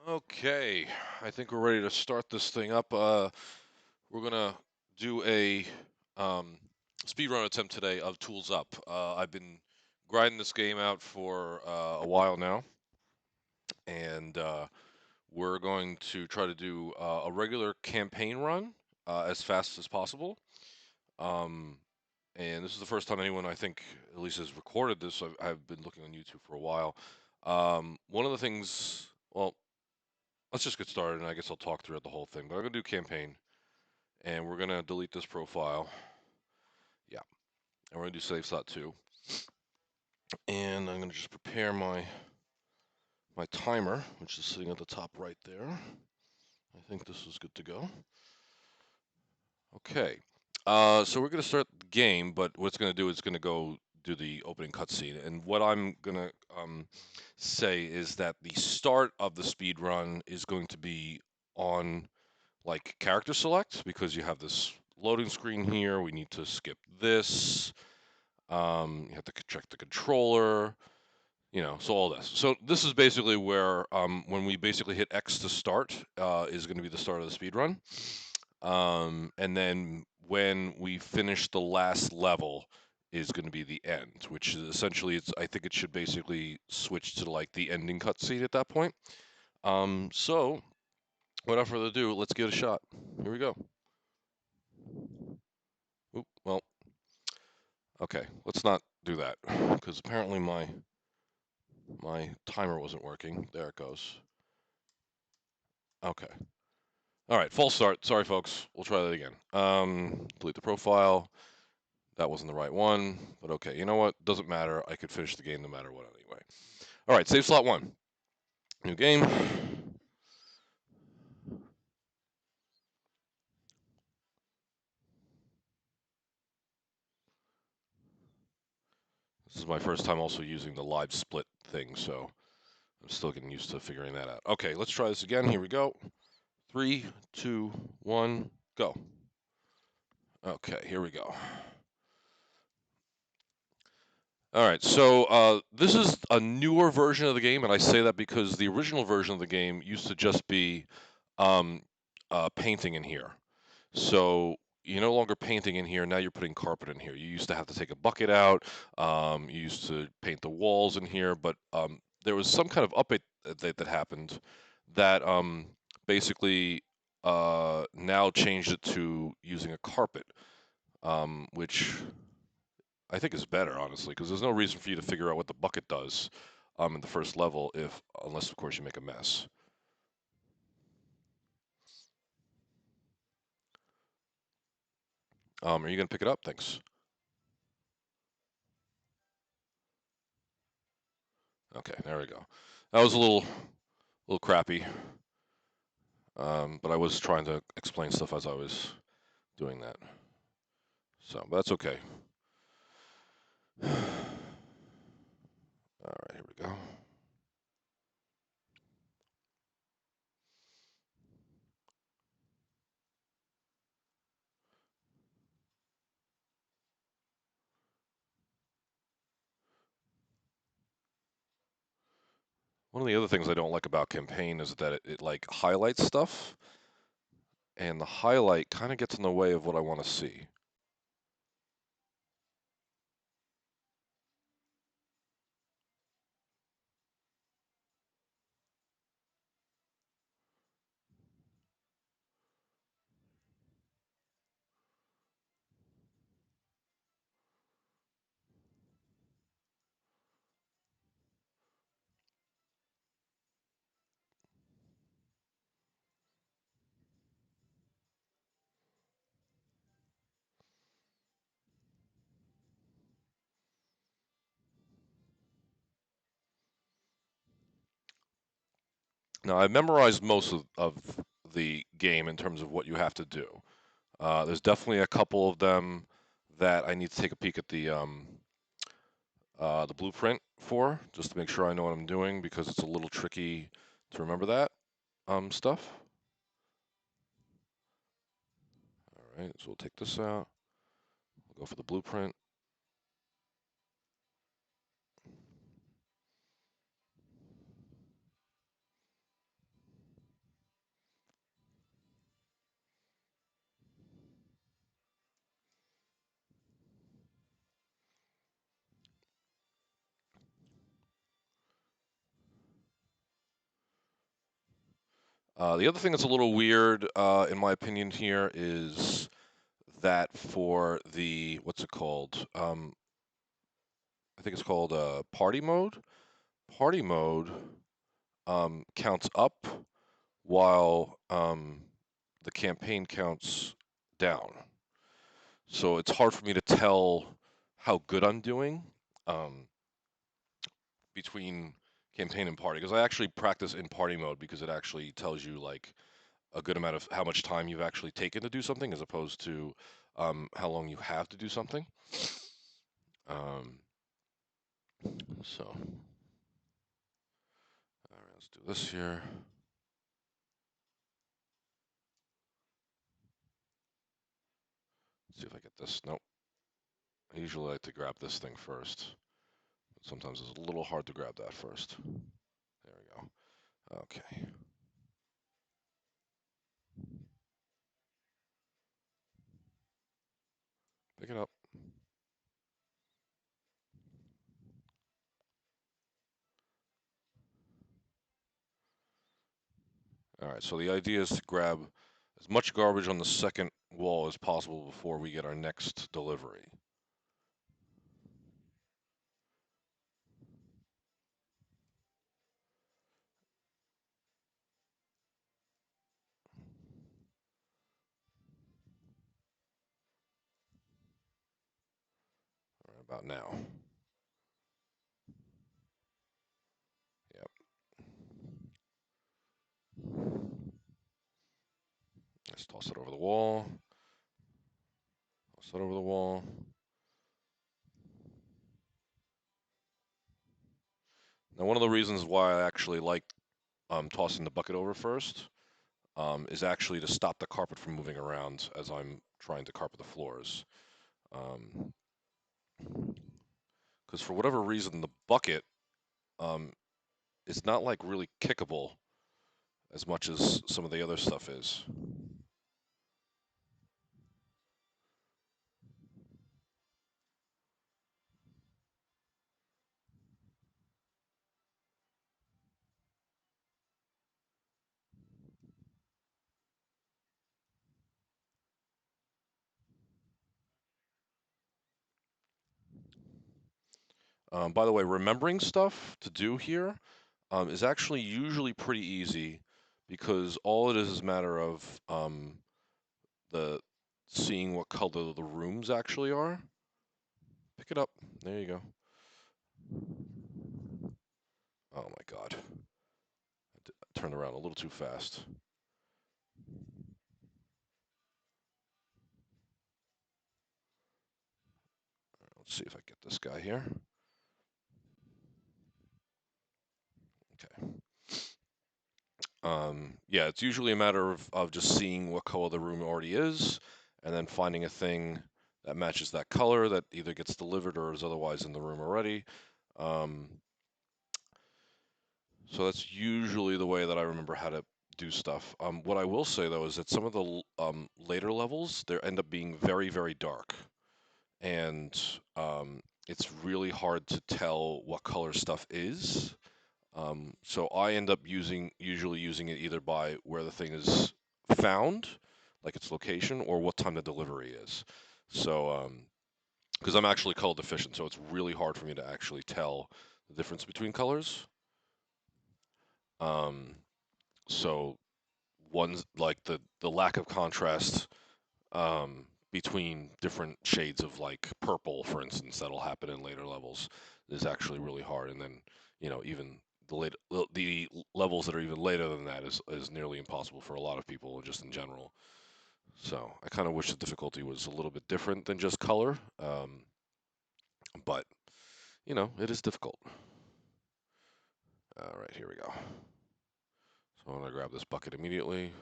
Okay, I think we're ready to start this thing up. We're gonna do a um, speed run attempt today of Tools Up. I've been grinding this game out for a while now, and we're going to try to do a regular campaign run as fast as possible. Um, and this is the first time anyone, I think, at least has recorded this. I've been looking on YouTube for a while. One of the things, well, let's just get started, and I guess I'll talk throughout the whole thing. But I'm gonna do campaign, and we're gonna delete this profile. Yeah, and we're gonna do save slot 2, and I'm gonna just prepare my timer, which is sitting at the top right there. I think this is good to go. Okay, so we're gonna start the game, but what it's gonna do is gonna go do the opening cutscene, and what I'm gonna say is that the start of the speed run is going to be on like character select because you have this loading screen here. We need to skip this. You have to check the controller, so all this. So this is basically where when we basically hit X to start is going to be the start of the speed run. And then when we finish the last level is going to be the end, which is essentially I think it should basically switch to like the ending cutscene at that point. So without further ado, let's give it a shot. Here we go. Oop, well, okay, let's not do that because apparently my timer wasn't working. There it goes. Okay. All right, false start. Sorry, folks. We'll try that again. Delete the profile. That wasn't the right one, but okay. You know what? Doesn't matter. I could finish the game no matter what anyway. All right, save slot 1. New game. This is my first time also using the live split thing, so I'm still getting used to figuring that out. Okay, let's try this again. Here we go. 3, 2, 1, go. Okay, here we go. All right, so this is a newer version of the game, and I say that because the original version of the game used to just be um, painting in here. So you're no longer painting in here. Now you're putting carpet in here. You used to have to take a bucket out. You used to paint the walls in here, but there was some kind of update that happened that basically now changed it to using a carpet, which I think is better, honestly, because there's no reason for you to figure out what the bucket does in the first level, unless of course you make a mess. Are you gonna pick it up? Thanks. Okay, there we go. That was a little crappy, but I was trying to explain stuff as I was doing that. So, but that's okay. All right, here we go. One of the other things I don't like about campaign is that it like highlights stuff, and the highlight kind of gets in the way of what I want to see. Now, I memorized most of the game in terms of what you have to do. There's definitely a couple of them that I need to take a peek at the blueprint for, just to make sure I know what I'm doing, because it's a little tricky to remember that stuff. All right, so we'll take this out. We'll go for the blueprint. The other thing that's a little weird, in my opinion, here is that for the what's it called? I think it's called party mode. Party mode counts up while the campaign counts down. So it's hard for me to tell how good I'm doing um, between campaign and party because I actually practice in party mode because it actually tells you like a good amount of how much time you've actually taken to do something as opposed to how long you have to do something. Um, so, all right, let's do this here. Let's see if I get this. Nope. I usually like to grab this thing first. But sometimes it's a little hard to grab that first. There we go. Okay. Pick it up. All right, so the idea is to grab as much garbage on the second wall as possible before we get our next delivery. Right about now. Yep. Let's toss it over the wall. Toss it over the wall. Now, one of the reasons why I actually like tossing the bucket over first is actually to stop the carpet from moving around as I'm trying to carpet the floors. Because for whatever reason, the bucket um, is not like really kickable as much as some of the other stuff is. By the way, remembering stuff to do here is actually usually pretty easy because all it is a matter of the seeing what color the rooms actually are. Pick it up. There you go. Oh my God. I turned around a little too fast. Let's see if I get this guy here. Okay. Yeah, it's usually a matter of just seeing what color the room already is, and then finding a thing that matches that color that either gets delivered or is otherwise in the room already. Um, so that's usually the way that I remember how to do stuff. What I will say though is that some of the later levels they end up being very, very dark, and it's really hard to tell what color stuff is. So I end up usually using it either by where the thing is found, like its location, or what time the delivery is. So, because I'm actually color deficient, so it's really hard for me to actually tell the difference between colors. Um, so one's like the lack of contrast between different shades of like purple, for instance, that'll happen in later levels is actually really hard. And then, even the levels that are even later than that is nearly impossible for a lot of people just in general. So I kind of wish the difficulty was a little bit different than just color. But it is difficult. All right, here we go. So I'm gonna grab this bucket immediately.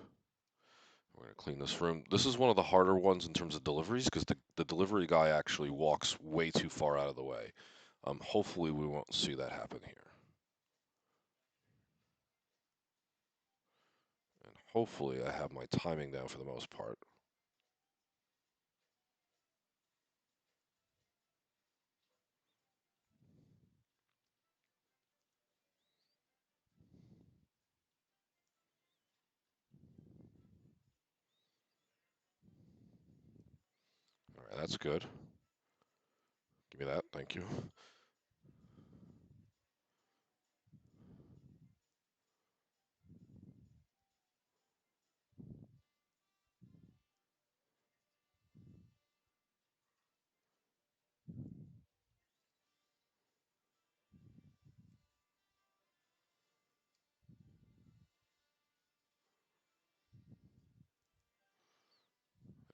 We're gonna clean this room. This is one of the harder ones in terms of deliveries because the delivery guy actually walks way too far out of the way. Hopefully we won't see that happen here. And hopefully I have my timing down for the most part. That's good. Give me that. Thank you.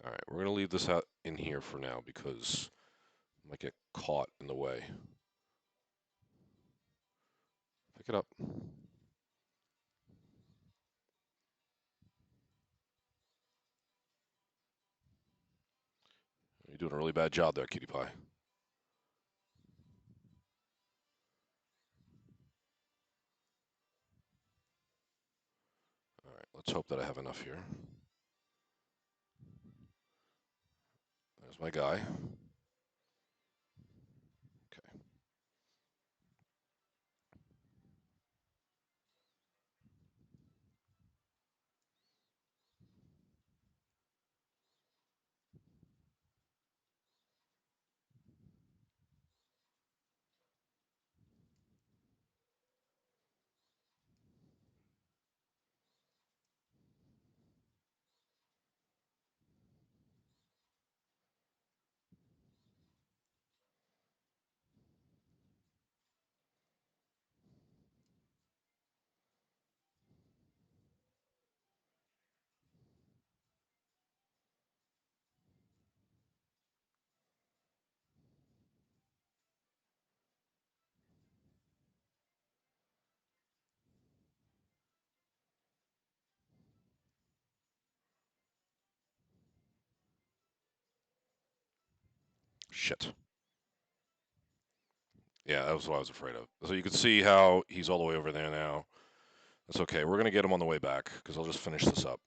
All right, we're going to leave this out in here for now because it might get caught in the way. Pick it up. You're doing a really bad job there, Cutie Pie. All right, let's hope that I have enough here. There's my guy. Okay. Shit. Yeah, that was what I was afraid of. So you can see how he's all the way over there now. That's okay. We're going to get him on the way back because I'll just finish this up.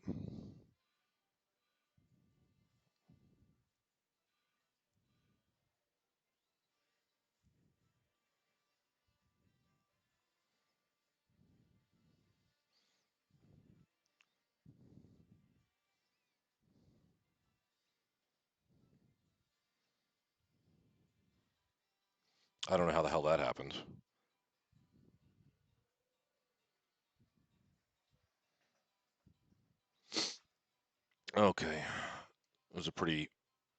I don't know how the hell that happened. Okay. It was a pretty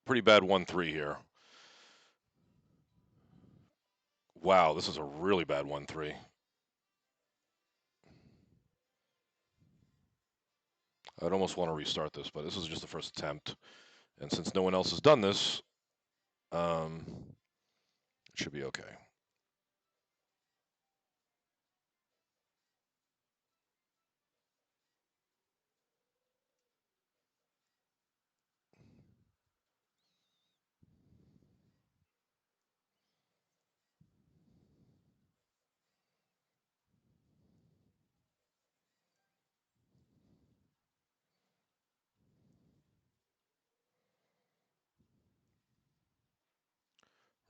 bad 1-3 here. Wow, this is a really bad 1-3. I'd almost want to restart this, but this is just the first attempt. And since no one else has done this, it should be okay.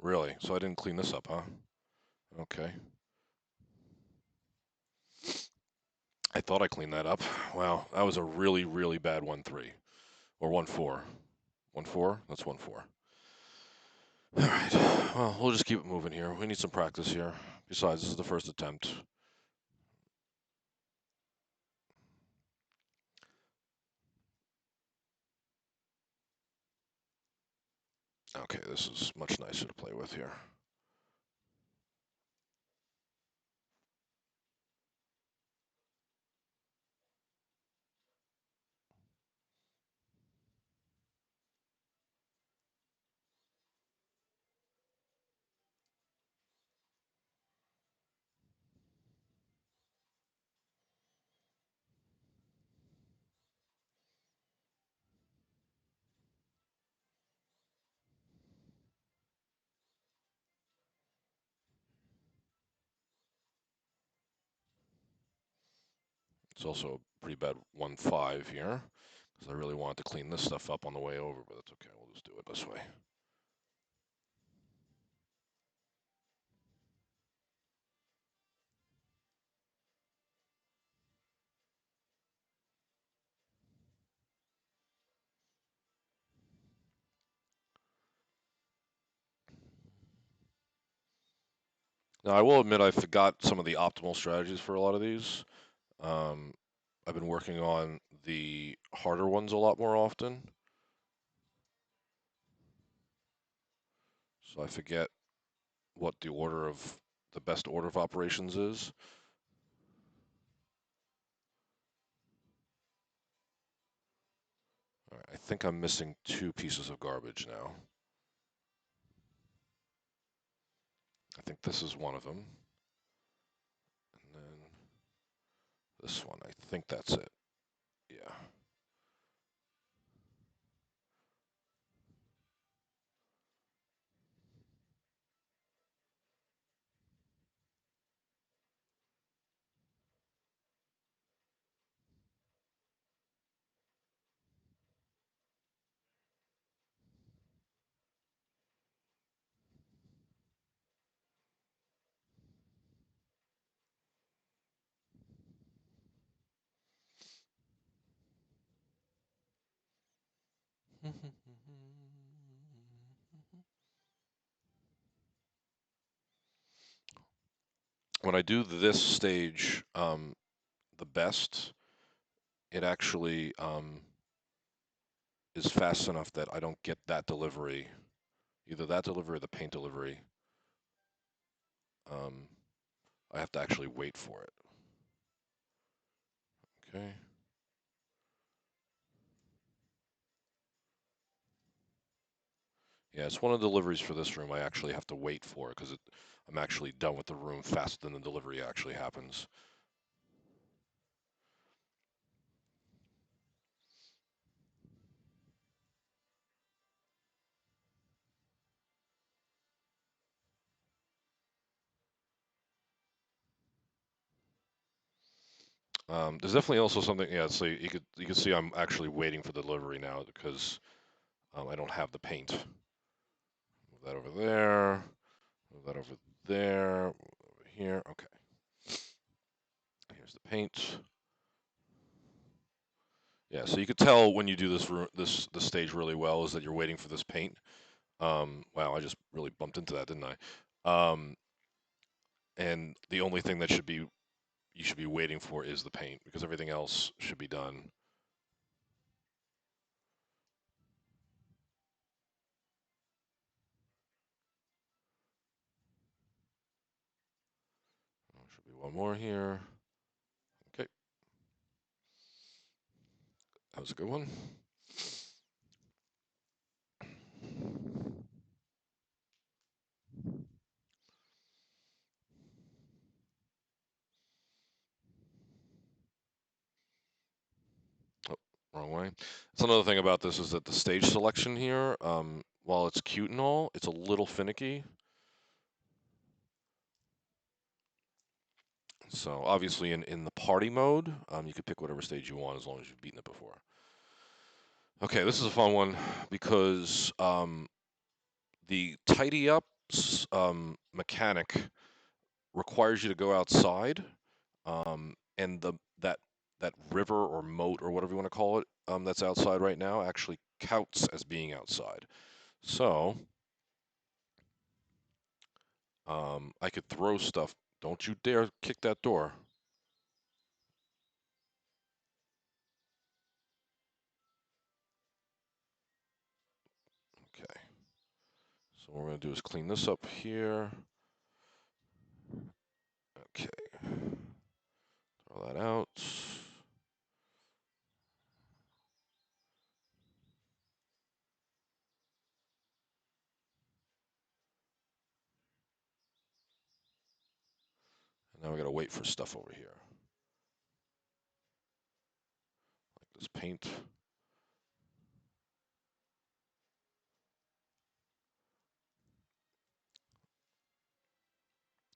Really? So I didn't clean this up, huh? Okay. I thought I cleaned that up. Wow, that was a really, really bad 1-3. Or 1-4. 1-4? That's 1-4. All right. Well, we'll just keep it moving here. We need some practice here. Besides, this is the first attempt. Okay, this is much nicer to play with here. It's also a pretty bad 1-5 here, because I really wanted to clean this stuff up on the way over, but that's okay. We'll just do it this way. Now, I will admit I forgot some of the optimal strategies for a lot of these. Um, I've been working on the harder ones a lot more often, so I forget what the best order of operations is. All right, I think I'm missing 2 pieces of garbage now. I think this is one of them. And then this one, I think that's it. Yeah. When I do this stage the best, it actually is fast enough that I don't get that delivery, either that delivery or the paint delivery. Um, I have to actually wait for it. Okay. Yeah, it's one of the deliveries for this room. I actually have to wait for it because I'm actually done with the room faster than the delivery actually happens. There's definitely also something. Yeah, so you can see I'm actually waiting for the delivery now because I don't have the paint. Move that over there. Move that over there. Over here. Okay. Here's the paint. Yeah, so you could tell when you do this stage really well is that you're waiting for this paint. Wow, I just really bumped into that, didn't I? And the only thing that you should be waiting for is the paint because everything else should be done. Should be one more here. Okay, that was a good one. Oh, wrong way. That's another thing about this is that the stage selection here, while it's cute and all, it's a little finicky. So obviously in the party mode, you can pick whatever stage you want as long as you've beaten it before. Okay, this is a fun one because the tidy ups mechanic requires you to go outside, and that river or moat or whatever you want to call it that's outside right now actually counts as being outside. So I could throw stuff. Don't you dare kick that door. Okay. So what we're gonna do is clean this up here. Okay. Throw that out. And now we gotta wait for stuff over here. Like this paint.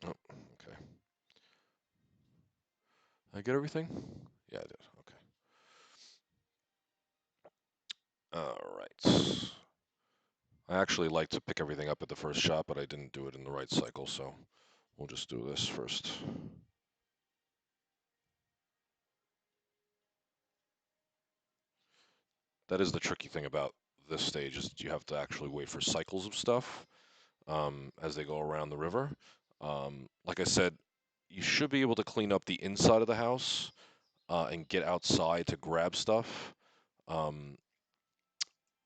Oh, okay. Did I get everything? Yeah, I did. Okay. All right. I actually like to pick everything up at the first shot, but I didn't do it in the right cycle, so we'll just do this first. That is the tricky thing about this stage is you have to actually wait for cycles of stuff as they go around the river. Like I said, you should be able to clean up the inside of the house and get outside to grab stuff um,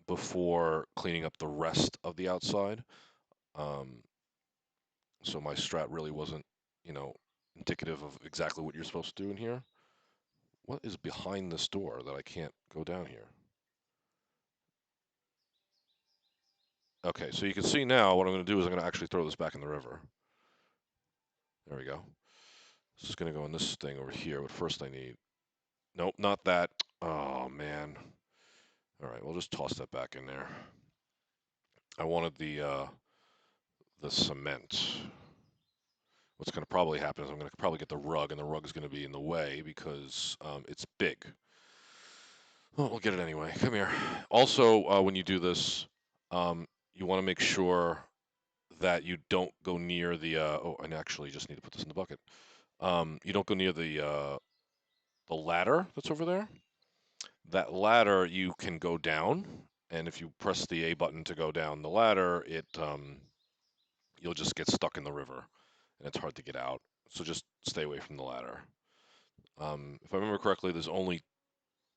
before cleaning up the rest of the outside. Um, so my strat really wasn't, you know, indicative of exactly what you're supposed to do in here. What is behind this door that I can't go down here? Okay, so you can see now what I'm going to do is I'm going to actually throw this back in the river. There we go. This is going to go in this thing over here, but first I need... Nope, not that. Oh, man. All right, we'll just toss that back in there. I wanted the cement. What's going to probably happen is I'm going to probably get the rug, and the rug is going to be in the way because it's big. Well, we'll get it anyway. Come here. Also, when you do this, you want to make sure that you don't go near the. Oh, and actually, just need to put this in the bucket. You don't go near the ladder that's over there. That ladder you can go down, and if you press the A button to go down the ladder, you'll just get stuck in the river, and it's hard to get out. So just stay away from the ladder. If I remember correctly, there's only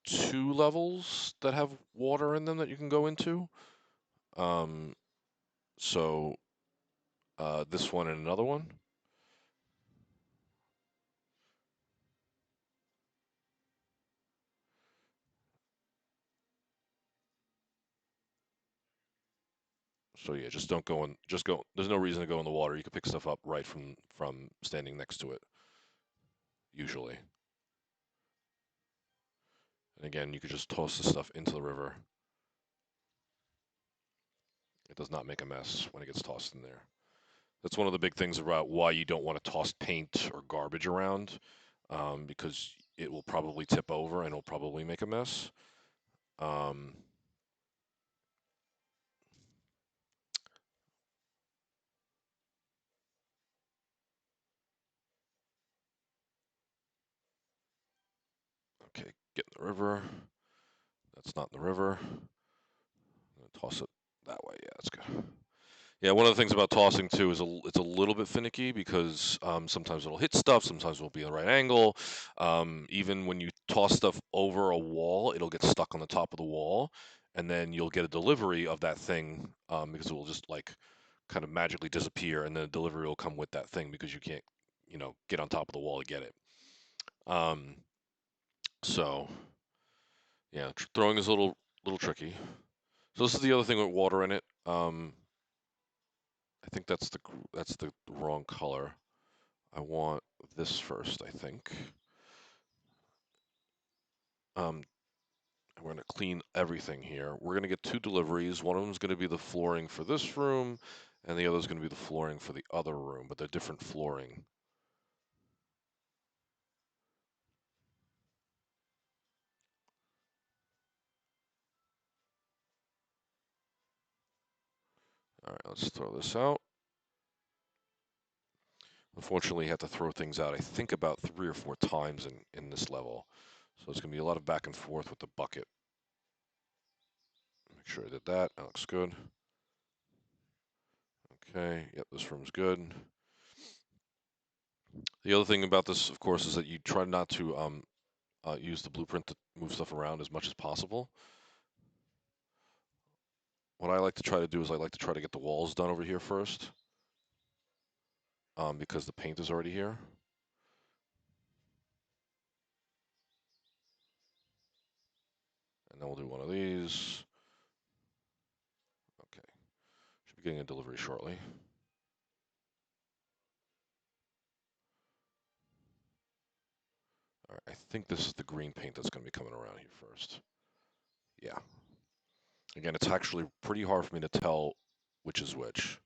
2 levels that have water in them that you can go into. Um, so this one and another one. So yeah, just don't go in. Just go. There's no reason to go in the water. You can pick stuff up right from standing next to it. Usually, and again, you could just toss the stuff into the river. It does not make a mess when it gets tossed in there. That's one of the big things about why you don't want to toss paint or garbage around, because it will probably tip over and it'll probably make a mess. Um, okay, get in the river. That's not in the river. I'm gonna toss it that way. Yeah, that's good. Yeah, one of the things about tossing too is it's a little bit finicky because sometimes it'll hit stuff, sometimes it'll be in the right angle. Even when you toss stuff over a wall, it'll get stuck on the top of the wall, and then you'll get a delivery of that thing because it will just like kind of magically disappear, and then the delivery will come with that thing because you can't, get on top of the wall to get it. Um, so yeah, throwing is a little tricky. So this is the other thing with water in it. I think that's the wrong color. I want this first, I think. Um, we're going to clean everything here. We're going to get 2 deliveries. One of them is going to be the flooring for this room, and the other is going to be the flooring for the other room, but they're different flooring. All right, let's throw this out. Unfortunately, you have to throw things out, I think, about 3 or 4 times in this level. So it's going to be a lot of back and forth with the bucket. Make sure I did that. That looks good. Okay, yep, this room's good. The other thing about this, of course, is that you try not to use the blueprint to move stuff around as much as possible. What I like to try to do is I like to try to get the walls done over here first, because the paint is already here. And then we'll do one of these. Okay, should be getting a delivery shortly. All right, I think this is the green paint that's going to be coming around here first. Yeah. Again, it's actually pretty hard for me to tell which is which.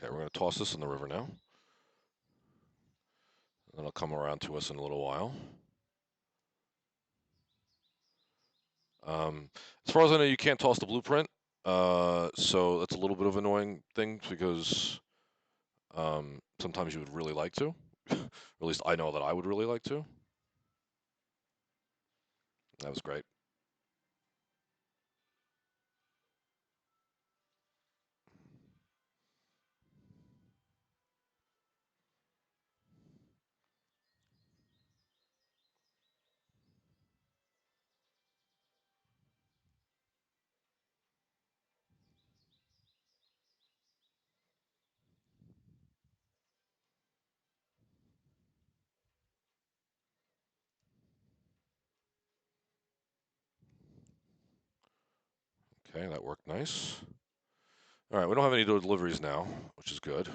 Okay, we're going to toss this in the river now. That'll come around to us in a little while. As far as I know, you can't toss the blueprint, so that's a little bit of an annoying thing because sometimes you would really like to. Or at least I know that I would really like to. That was great. Okay, that worked nice. All right, we don't have any deliveries now, which is good.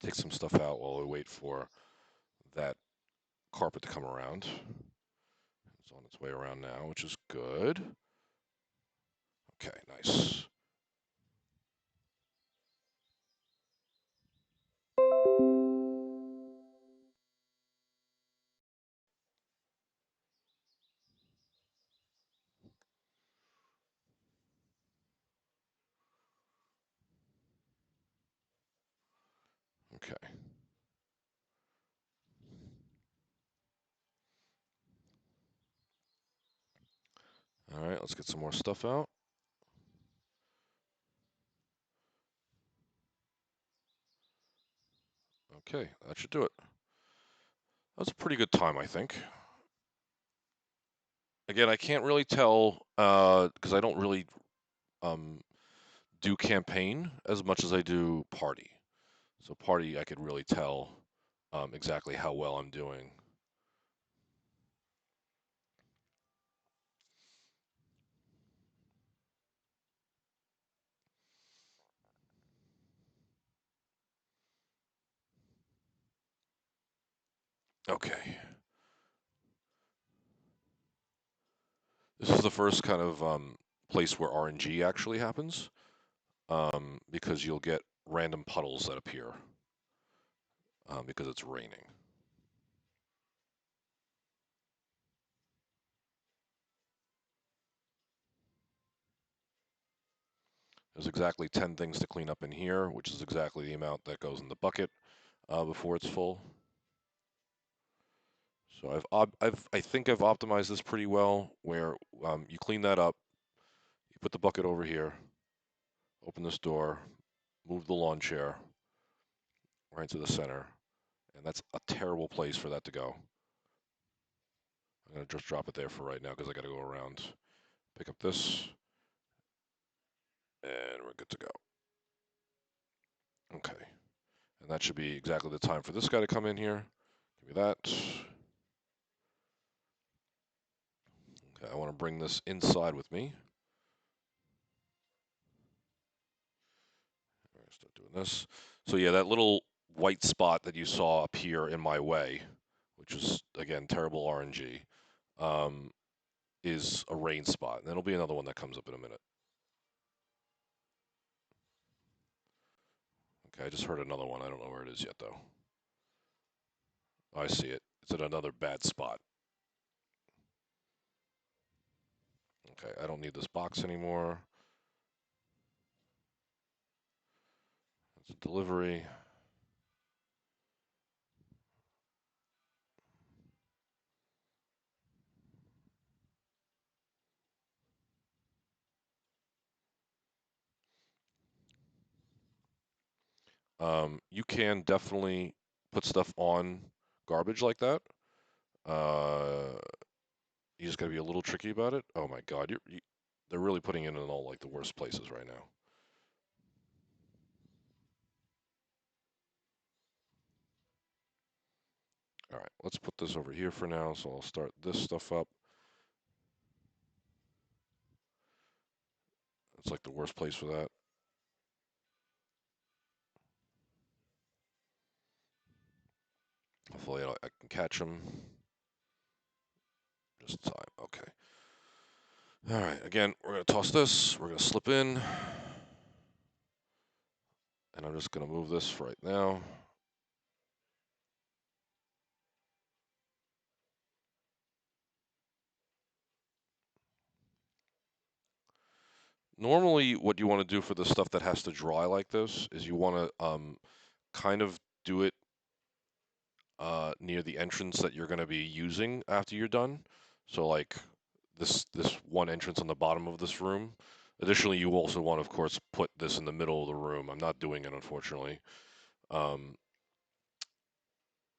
I'll take some stuff out while we wait for that carpet to come around. It's on its way around now, which is good. Okay, nice. Okay. All right, let's get some more stuff out. Okay, that should do it. That's a pretty good time, I think. Again, I can't really tell because I don't really um, do campaign as much as I do party. So party, I could really tell exactly how well I'm doing. Okay. This is the first kind of place where RNG actually happens because you'll get random puddles that appear because it's raining. There's exactly 10 things to clean up in here, which is exactly the amount that goes in the bucket before it's full. So I think I've optimized this pretty well, where you clean that up, you put the bucket over here, open this door, move the lawn chair right to the center, and that's a terrible place for that to go. I'm gonna just drop it there for right now because I gotta go around, pick up this, and we're good to go. Okay, and that should be exactly the time for this guy to come in here. Give me that. Okay, I want to bring this inside with me. All right, start doing this. So yeah, that little white spot that you saw appear in my way, which is again terrible RNG, um, is a rain spot. And there'll be another one that comes up in a minute. Okay, I just heard another one. I don't know where it is yet though. Oh, I see it. It's at another bad spot. Okay, I don't need this box anymore. That's a delivery. You can definitely put stuff on garbage like that. Uh, you just gotta be a little tricky about it. Oh my God, they're really putting it in all like the worst places right now. All right, let's put this over here for now. So I'll start this stuff up. It's like the worst place for that. Hopefully I can catch him. Just time. Okay. All right. Again, we're gonna toss this. We're gonna slip in, and I'm just gonna move this for right now. Normally, what you want to do for the stuff that has to dry like this is you want to kind of do it near the entrance that you're going to be using after you're done. So like this one entrance on the bottom of this room. Additionally, you also want, of course, put this in the middle of the room. I'm not doing it, unfortunately. Um,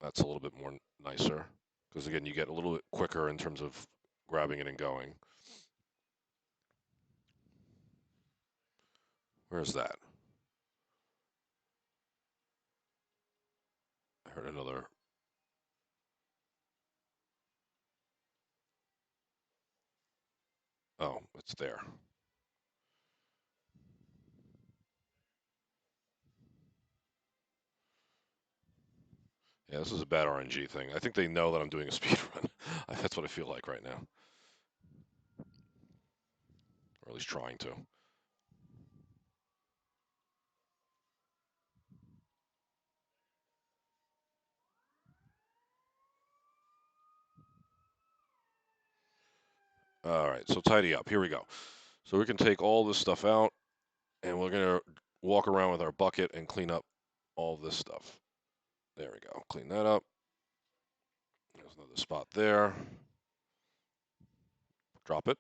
that's a little bit more nicer because again, you get a little bit quicker in terms of grabbing it and going. Where's that? I heard another. Oh, it's there. Yeah, this is a bad RNG thing. I think they know that I'm doing a speed run. That's what I feel like right now, or at least trying to. All right, so tidy up. Here we go. So we can take all this stuff out, and we're gonna walk around with our bucket and clean up all this stuff. There we go. Clean that up. There's another spot there. Drop it.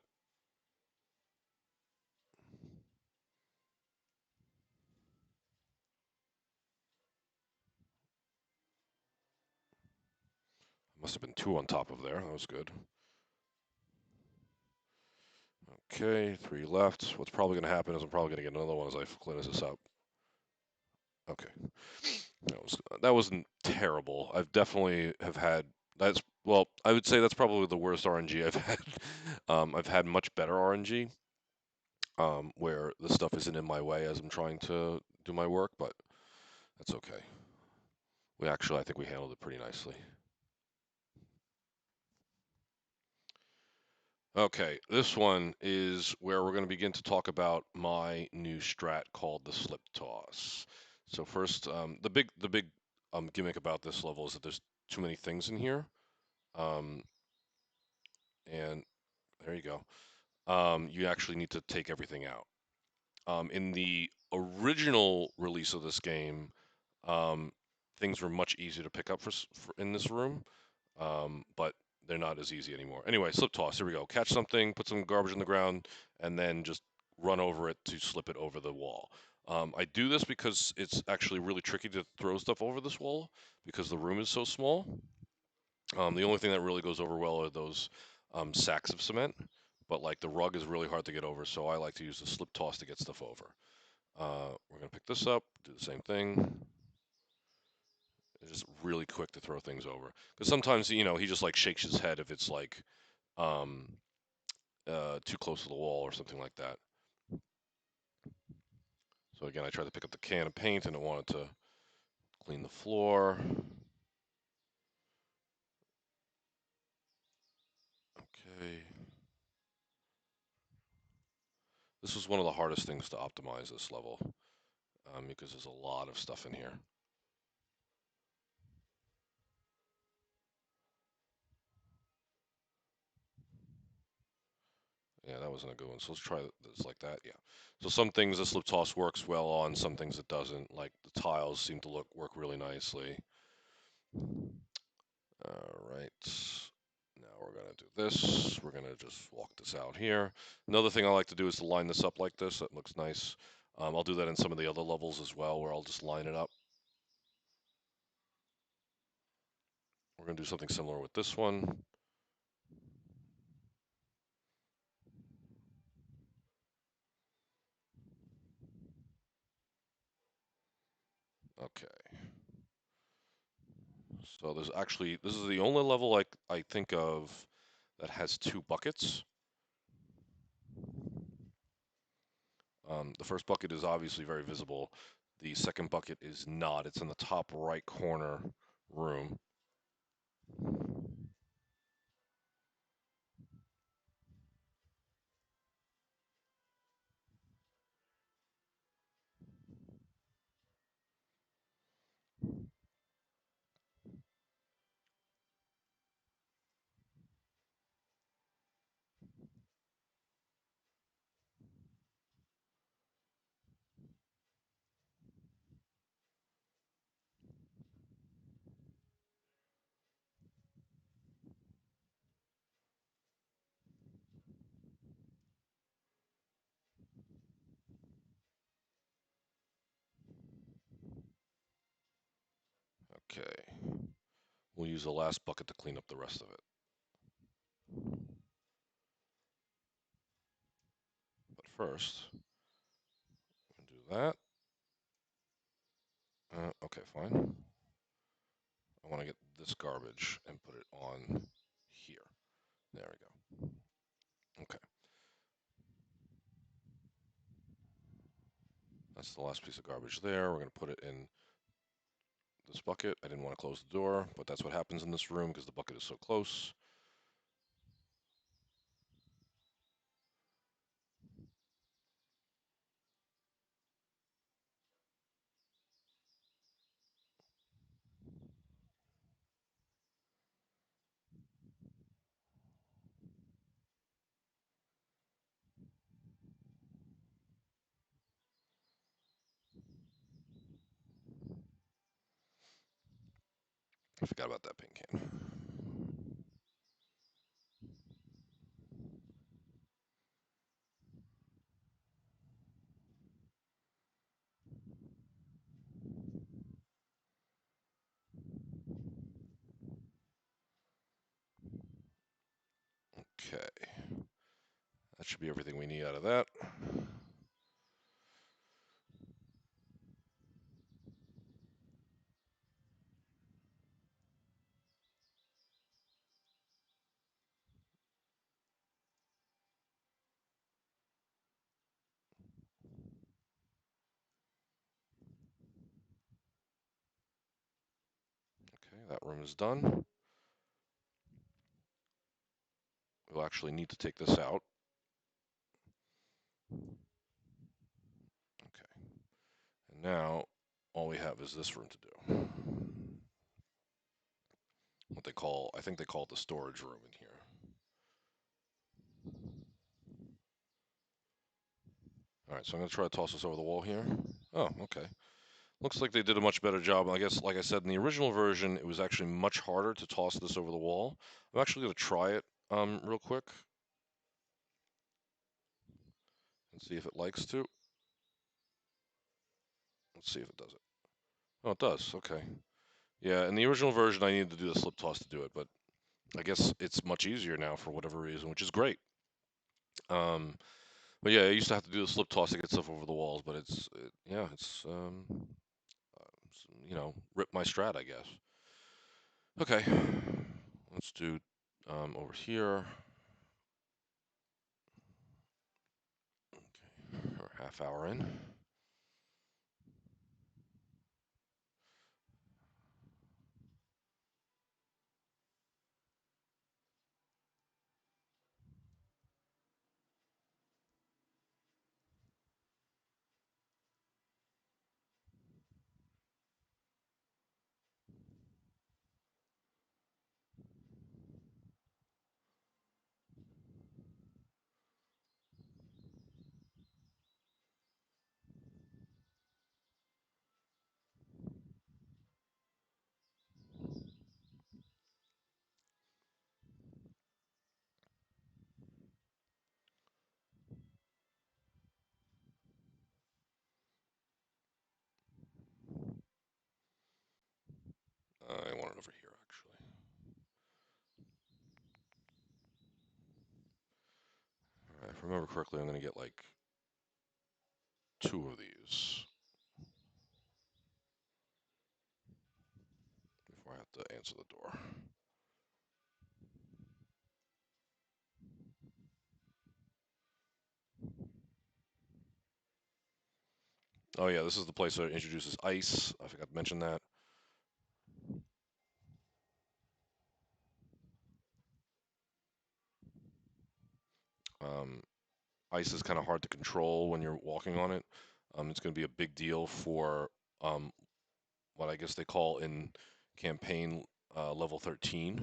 Must have been two on top of there. That was good. Okay, three left. What's probably gonna happen is I'm probably gonna get another one as I clean this up. Okay, that wasn't terrible. I've definitely have had that's well, I would say that's probably the worst RNG I've had. I've had much better RNG, where the stuff isn't in my way as I'm trying to do my work, but that's okay. I think we handled it pretty nicely. Okay, this one is where we're going to begin to talk about my new strat called the slip toss. So first, the big gimmick about this level is that there's too many things in here, um, and there you go. You actually need to take everything out. In the original release of this game, um, things were much easier to pick up for in this room, but they're not as easy anymore. Anyway, slip toss. Here we go. Catch something, put some garbage in the ground, and then just run over it to slip it over the wall. I do this because it's actually really tricky to throw stuff over this wall because the room is so small. The only thing that really goes over well are those sacks of cement, but like the rug is really hard to get over, so I like to use the slip toss to get stuff over. We're gonna pick this up, do the same thing. It's just really quick to throw things over because sometimes he just like shakes his head if it's like um, too close to the wall or something like that. So again, I tried to pick up the can of paint and I wanted to clean the floor. Okay. This was one of the hardest things to optimize this level because there's a lot of stuff in here. Yeah, that wasn't a good one. So let's try this like that. Yeah. So some things the slip toss works well on, some things it doesn't. Like the tiles seem to work really nicely. All right. Now we're gonna do this. We're gonna just walk this out here. Another thing I like to do is to line this up like this. That looks nice. I'll do that in some of the other levels as well, where I'll just line it up. We're gonna do something similar with this one. Okay. So this is the only level I think of that has two buckets. The first bucket is obviously very visible. The second bucket is not. It's in the top right corner room. Okay. We'll use the last bucket to clean up the rest of it. But first, do that. Okay, fine. I want to get this garbage and put it on here. There we go. Okay. That's the last piece of garbage there. We're going to put it in this bucket. I didn't want to close the door, but that's what happens in this room because the bucket is so close. I forgot about that paint can. Okay. That should be everything we need out of that. Okay, that room is done. We'll actually need to take this out. Okay. And now all we have is this room to do. What they call, I think they call it the storage room in here. All right, so I'm going to try to toss this over the wall here. Oh, okay. Looks like they did a much better job. I guess, like I said, in the original version, it was actually much harder to toss this over the wall. I'm actually going to try it real quick and see if it likes to. Let's see if it does it. Oh, it does. Okay. Yeah, in the original version, I needed to do the slip toss to do it, but I guess it's much easier now for whatever reason, which is great. Um, but yeah, I used to have to do the slip toss to get stuff over the walls, but you know, rip my strat, I guess. Okay, let's do over here. Okay, we're half hour in. I want it over here, actually. All right, if I remember correctly, I'm going to get like 2 of these before I have to answer the door. Oh yeah, this is the place that introduces ice. I forgot to mention that. Um, Ice is kind of hard to control when you're walking on it. It's going to be a big deal for um, what I guess they call in campaign level 13.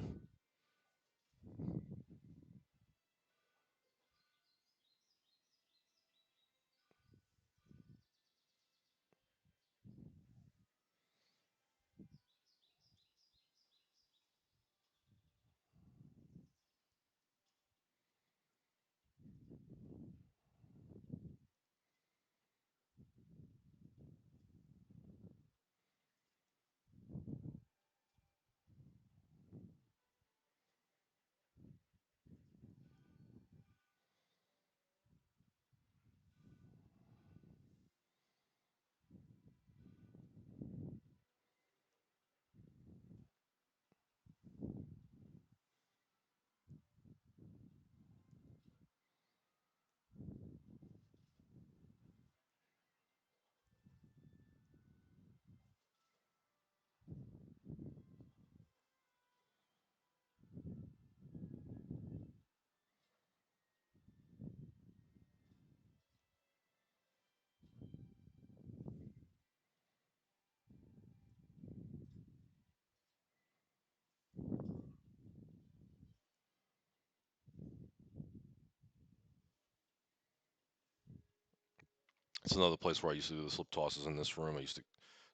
It's another place where I used to do the slip tosses in this room. I used to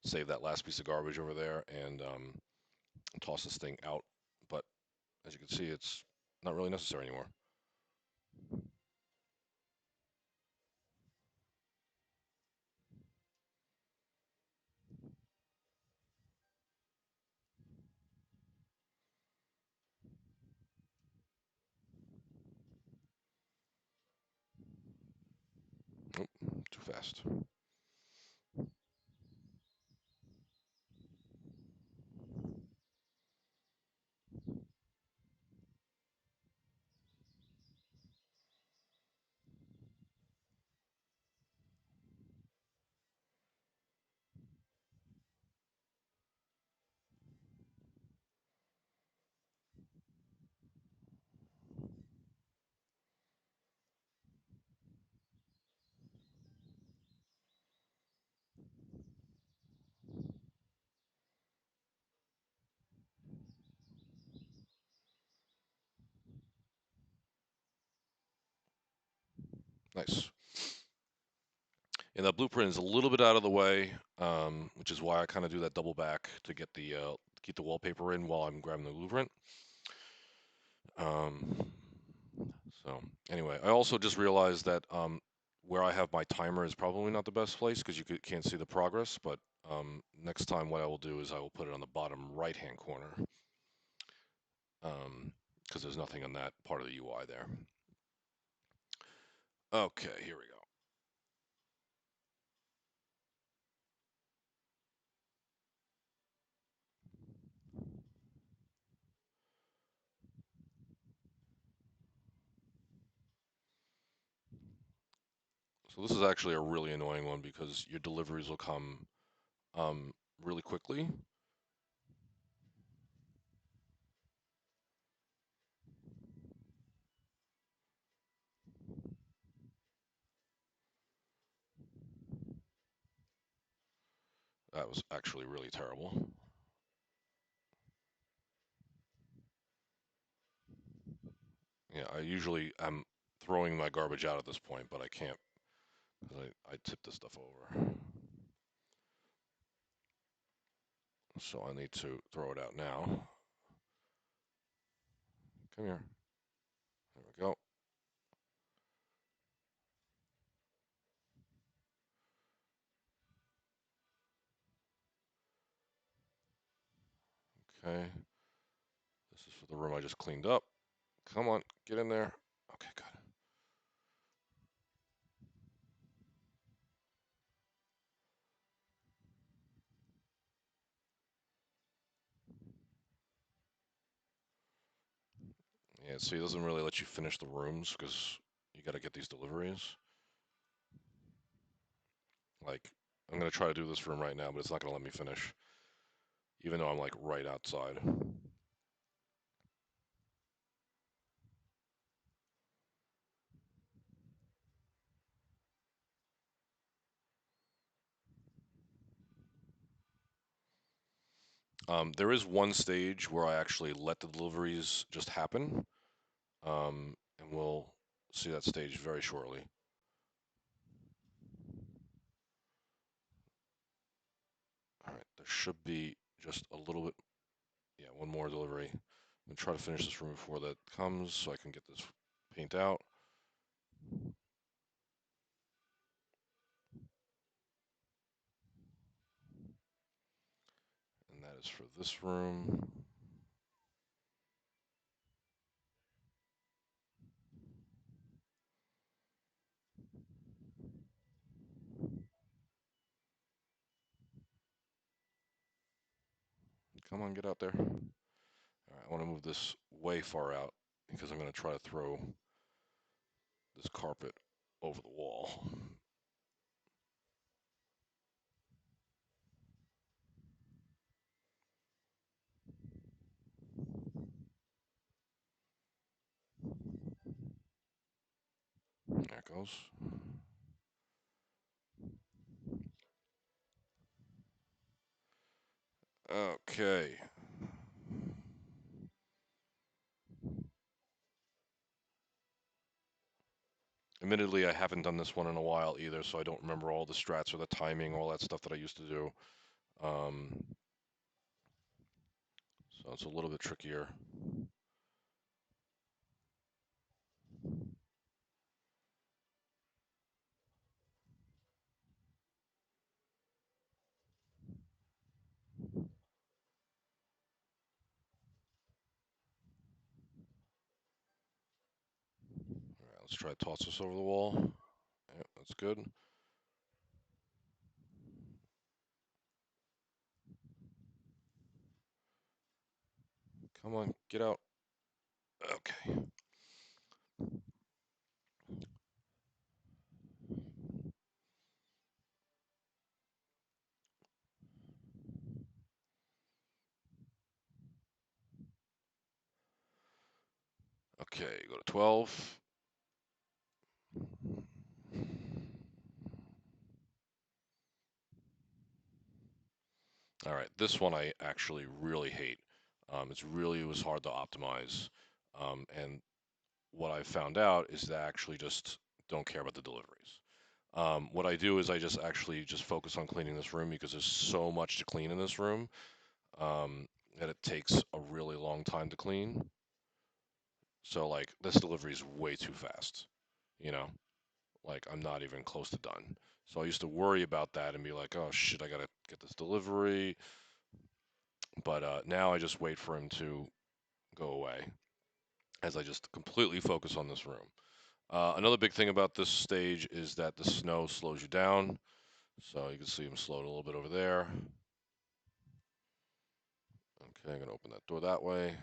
save that last piece of garbage over there and toss this thing out. But as you can see, it's not really necessary anymore. Oop, too fast. Nice. And that blueprint is a little bit out of the way, which is why I kind of do that double back to get the keep the wallpaper in while I'm grabbing the blueprint. Um, so anyway, I also just realized that where I have my timer is probably not the best place because can't see the progress. But next time, what I will do is I will put it on the bottom right-hand corner because there's nothing on that part of the UI there. Okay, here we go. So this is actually a really annoying one because your deliveries will come really quickly. That was actually really terrible. Yeah, I usually am throwing my garbage out at this point, but I can't because I tipped this stuff over. So I need to throw it out now. Come here. There we go. Okay. This is for the room I just cleaned up. Come on, get in there. Okay, good. Yeah, see, it doesn't really let you finish the rooms because you got to get these deliveries. Like, I'm gonna try to do this room right now, but it's not gonna let me finish, even though I'm like right outside. There is one stage where I actually let the deliveries just happen, and we'll see that stage very shortly. All right, there should be just a little bit, yeah, one more delivery. I'm gonna try to finish this room before that comes so I can get this paint out. And that is for this room. Come on, get out there. All right, I want to move this way far out because I'm going to try to throw this carpet over the wall. There it goes. Okay. Admittedly, I haven't done this one in a while either, so I don't remember all the strats or the timing, all that stuff that I used to do. So it's a little bit trickier. All right, let's try to toss this over the wall. Yep, that's good. Come on, get out. Okay. Okay, go to 12. All right, this one I actually really hate. It was hard to optimize. And what I found out is that I actually just don't care about the deliveries. What I do is I just actually just focus on cleaning this room because there's so much to clean in this room that it takes a really long time to clean. So like this delivery is way too fast, you know, like I'm not even close to done. So I used to worry about that and be like, oh shit, I gotta get this delivery. But now I just wait for him to go away as I just completely focus on this room. Another big thing about this stage is that the snow slows you down. So you can see him slowed a little bit over there. Okay, I'm gonna open that door that way.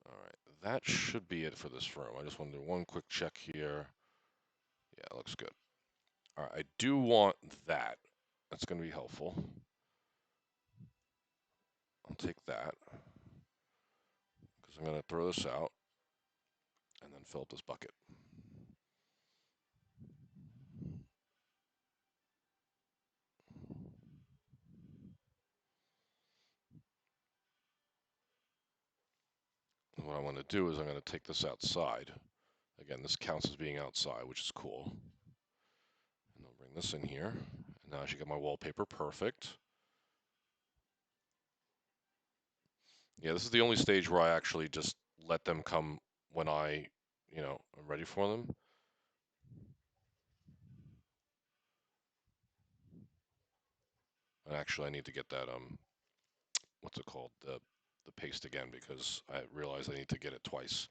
All right, that should be it for this room. I just want to do one quick check here. Yeah, it looks good. All right, I do want that. That's gonna be helpful. I'll take that because I'm gonna throw this out and then fill up this bucket. And what I want to do is I'm going to take this outside. Again, this counts as being outside, which is cool. And I'll bring this in here. And now I should get my wallpaper perfect. Yeah, this is the only stage where I actually just let them come when I'm ready for them. And actually, I need to get that, what's it called? The paste again because I realized I need to get it twice.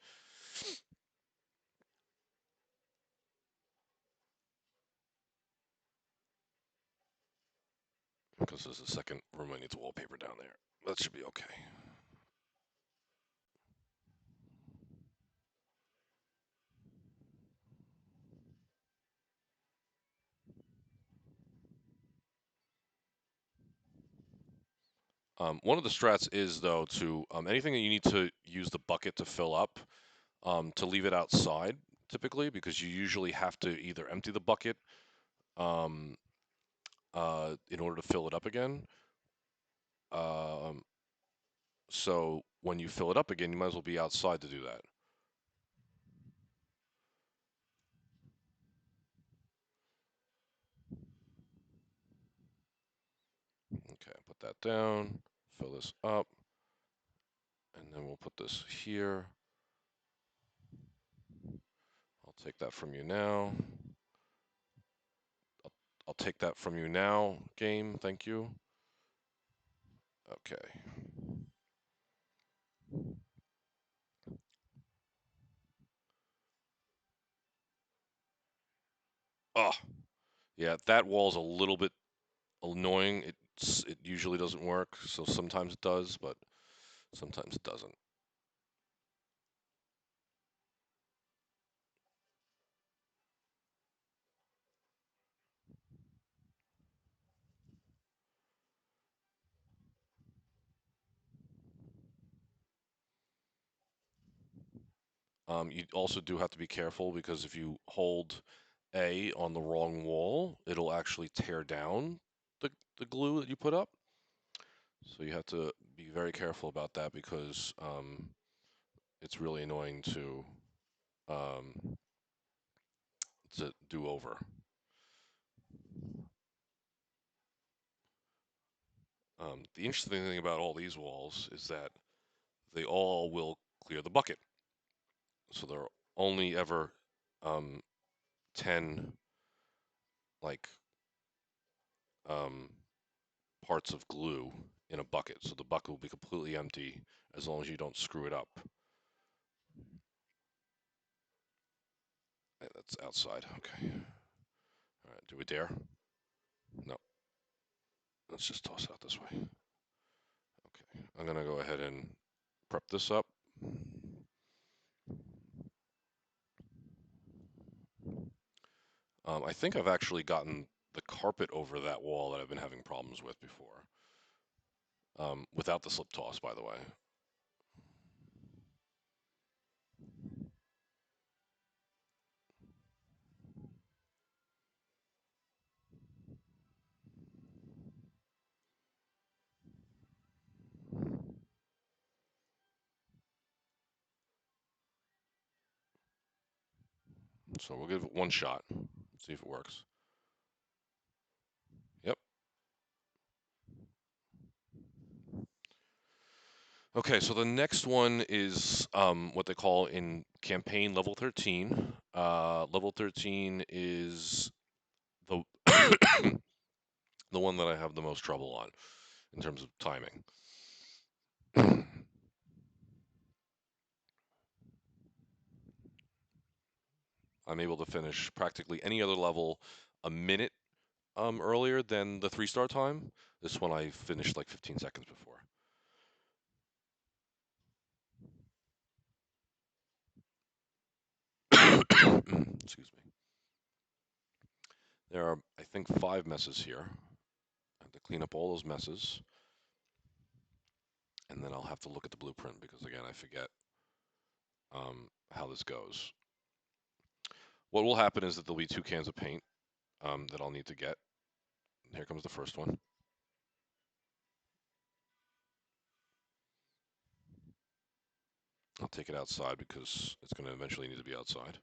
because there's a second room that needs wallpaper down there. That should be okay. One of the strats is, though, to anything that you need to use the bucket to fill up, to leave it outside, typically, because you usually have to either empty the bucket um, in order to fill it up again. Um, so when you fill it up again, you might as well be outside to do that. Okay, put that down, fill this up, and then we'll put this here. I'll take that from you now. I'll take that from you now, game. Thank you. Okay. Oh, yeah, that wall's a little bit annoying. It usually doesn't work, so sometimes it does, but sometimes it doesn't. You also do have to be careful because if you hold A on the wrong wall, it'll actually tear down the glue that you put up. So you have to be very careful about that because it's really annoying um, to do over. The interesting thing about all these walls is that they all will clear the bucket. So there are only ever um, 10 like um, parts of glue in a bucket. So the bucket will be completely empty as long as you don't screw it up. That's outside. Okay. All right. Do we dare? No. Let's just toss it out this way. Okay. I'm going to go ahead and prep this up. I think I've actually gotten the carpet over that wall that I've been having problems with before. Without the slip toss, by the way. So we'll give it one shot. See if it works. Yep. Okay, so the next one is what they call in campaign level 13. Level 13 is the the one that I have the most trouble on in terms of timing. I'm able to finish practically any other level a minute earlier than the 3-star time. This one I finished like 15 seconds before. Excuse me. There are, I think, 5 messes here. I have to clean up all those messes, and then I'll have to look at the blueprint because, again, I forget how this goes. What will happen is that there'll be 2 cans of paint that I'll need to get. Here comes the first one. I'll take it outside because it's going to eventually need to be outside.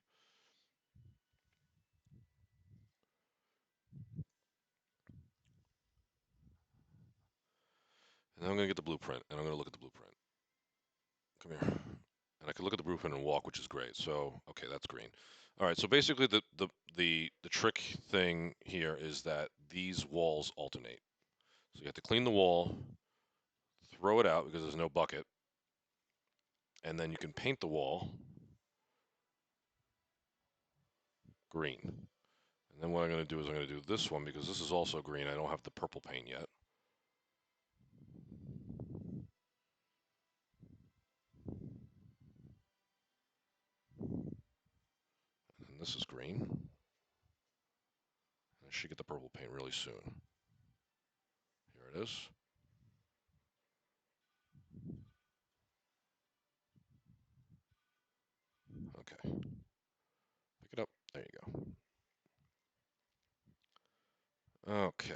And then I'm going to get the blueprint, and I'm going to look at the blueprint. Come here. And I can look at the blueprint and walk, which is great. So, okay, that's green. All right, so basically the trick thing here is that these walls alternate. So you have to clean the wall, throw it out because there's no bucket, and then you can paint the wall green. And then what I'm going to do is I'm going to do this one because this is also green. I don't have the purple paint yet. this is green. I should get the purple paint really soon. Here it is. Okay. Pick it up. There you go. Okay.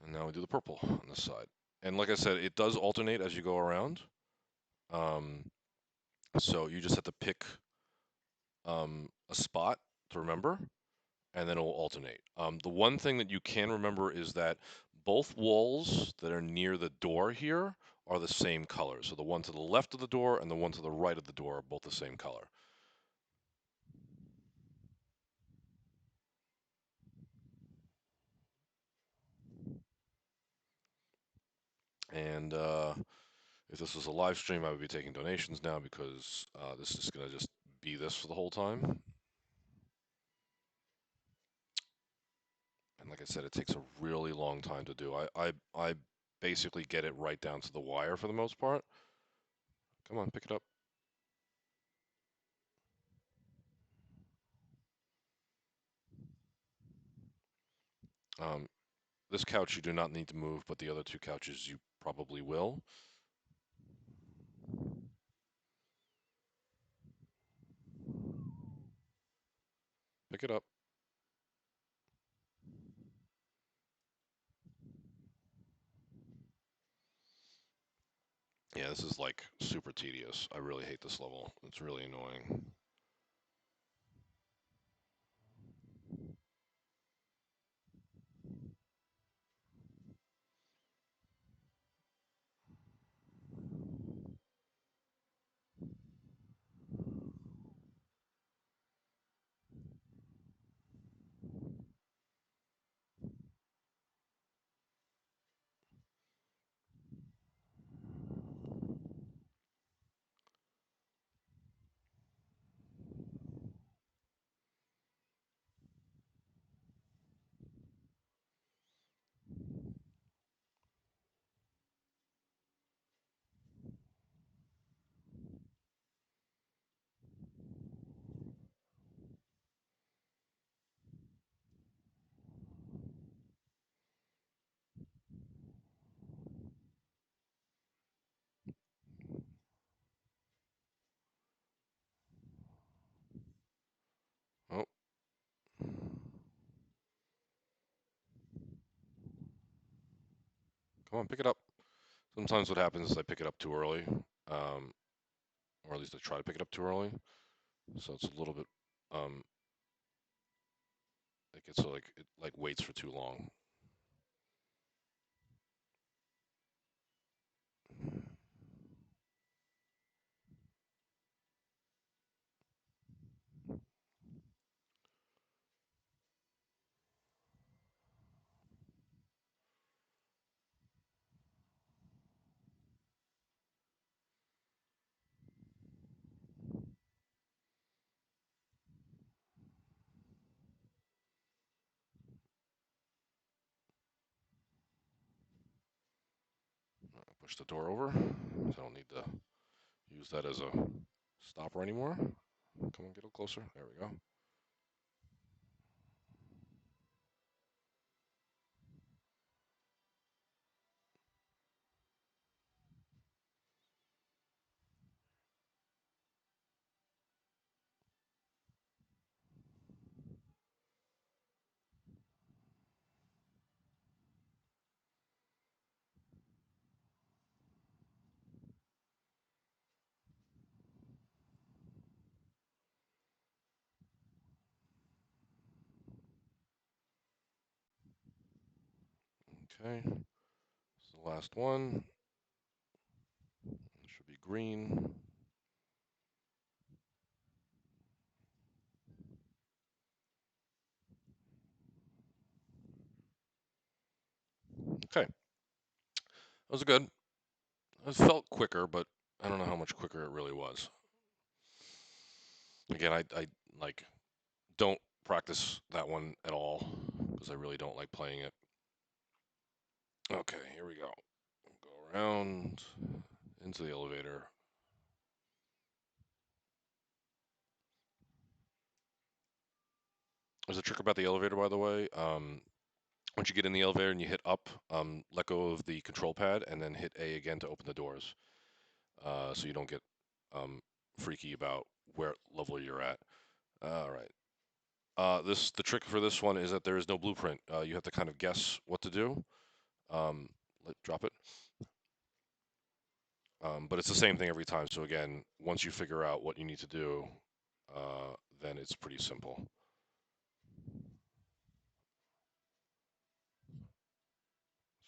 And now we do the purple on this side. And like I said, it does alternate as you go around. Um, so you just have to pick a spot to remember, and then it will alternate. The one thing that you can remember is that both walls that are near the door here are the same color. So the one to the left of the door and the one to the right of the door are both the same color. And if this was a live stream, I would be taking donations now because this is going to just be this for the whole time. And like I said, it takes a really long time to do. I basically get it right down to the wire for the most part. Come on, pick it up. Um, this couch you do not need to move, but the other two couches you probably will. Pick it up. Yeah, this is like super tedious. I really hate this level. It's really annoying. Oh, come on, pick it up. Sometimes what happens is I pick it up too early, or at least I try to pick it up too early. So it's a little bit, um, it gets so like it like waits for too long. Push the door over, so I don't need to use that as a stopper anymore. Come on, get a little closer. There we go. Okay, this is the last one. It should be green. Okay, that was good. It felt quicker, but I don't know how much quicker it really was. Again, I like don't practice that one at all because I really don't like playing it. Okay, here we go. Go around into the elevator. There's a trick about the elevator, by the way. Once you get in the elevator and you hit up, let go of the control pad and then hit A again to open the doors, so you don't get freaky about where level you're at. All right. The trick for this one is that there is no blueprint. You have to kind of guess what to do. Drop it. But it's the same thing every time. So again, once you figure out what you need to do, then it's pretty simple.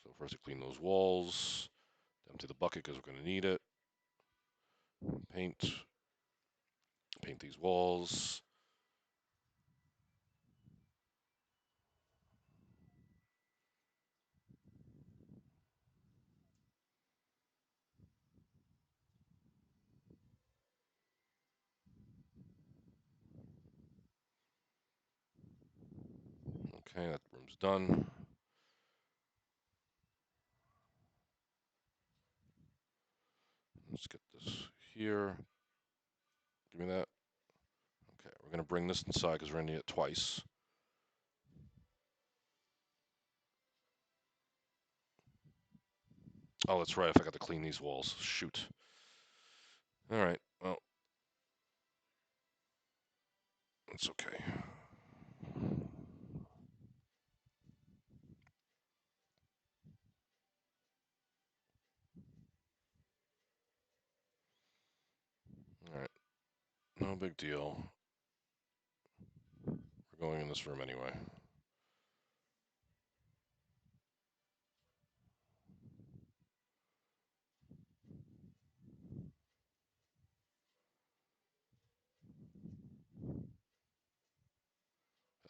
So first to clean those walls, empty the bucket because we're going to need it. Paint these walls. Okay, that room's done. Let's get this here. Give me that. Okay, we're going to bring this inside because we're going to need it twice. Oh, that's right. I forgot to clean these walls. Shoot. All right. Well, it's okay. All right. No big deal. We're going in this room anyway.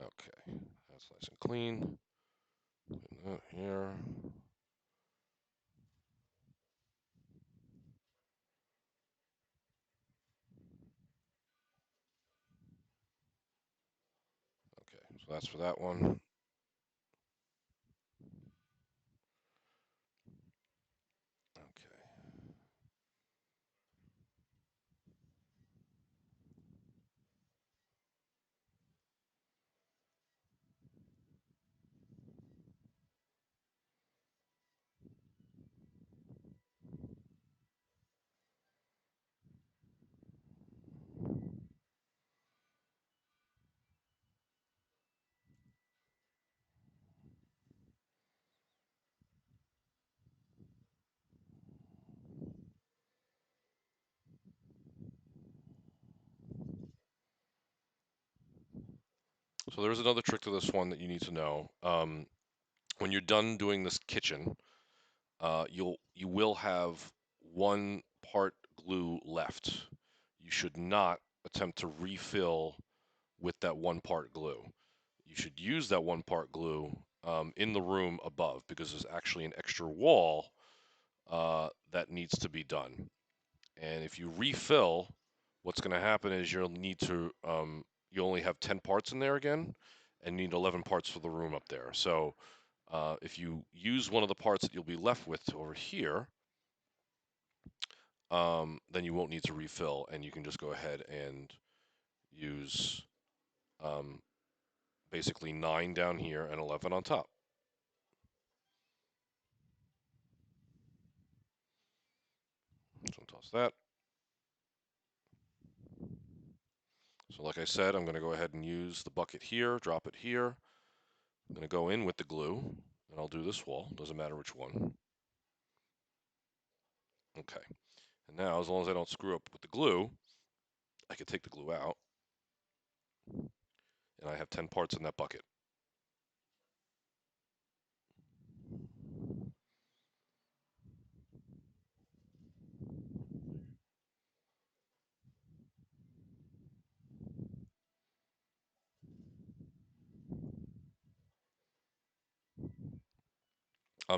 Okay. That's nice and clean. Put that here. Okay. So that's for that one. Okay. So there's another trick to this one that you need to know. When you're done doing this kitchen, you will have one part glue left. You should not attempt to refill with that one part glue. You should use that one part glue in the room above because there's actually an extra wall that needs to be done. And if you refill, what's going to happen is you'll need to you only have 10 parts in there again, and need 11 parts for the room up there. So if you use one of the parts that you'll be left with over here, then you won't need to refill, and you can just go ahead and use basically 9 down here and 11 on top. So toss that. So like I said, I'm going to go ahead and use the bucket here, drop it here. I'm going to go in with the glue, and I'll do this wall. Doesn't matter which one. Okay. And now, as long as I don't screw up with the glue, I can take the glue out, and I have 10 parts in that bucket.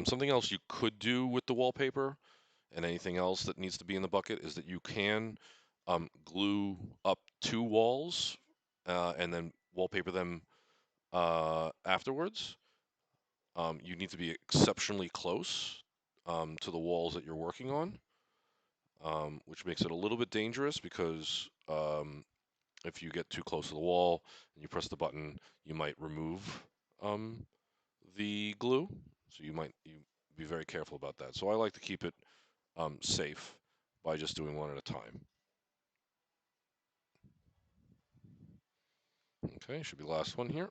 Something else you could do with the wallpaper and anything else that needs to be in the bucket is that you can glue up 2 walls and then wallpaper them afterwards. You need to be exceptionally close to the walls that you're working on, which makes it a little bit dangerous because If you get too close to the wall and you press the button, you might remove um, the glue. So you be very careful about that. So I like to keep it safe by just doing one at a time. Okay, should be the last one here.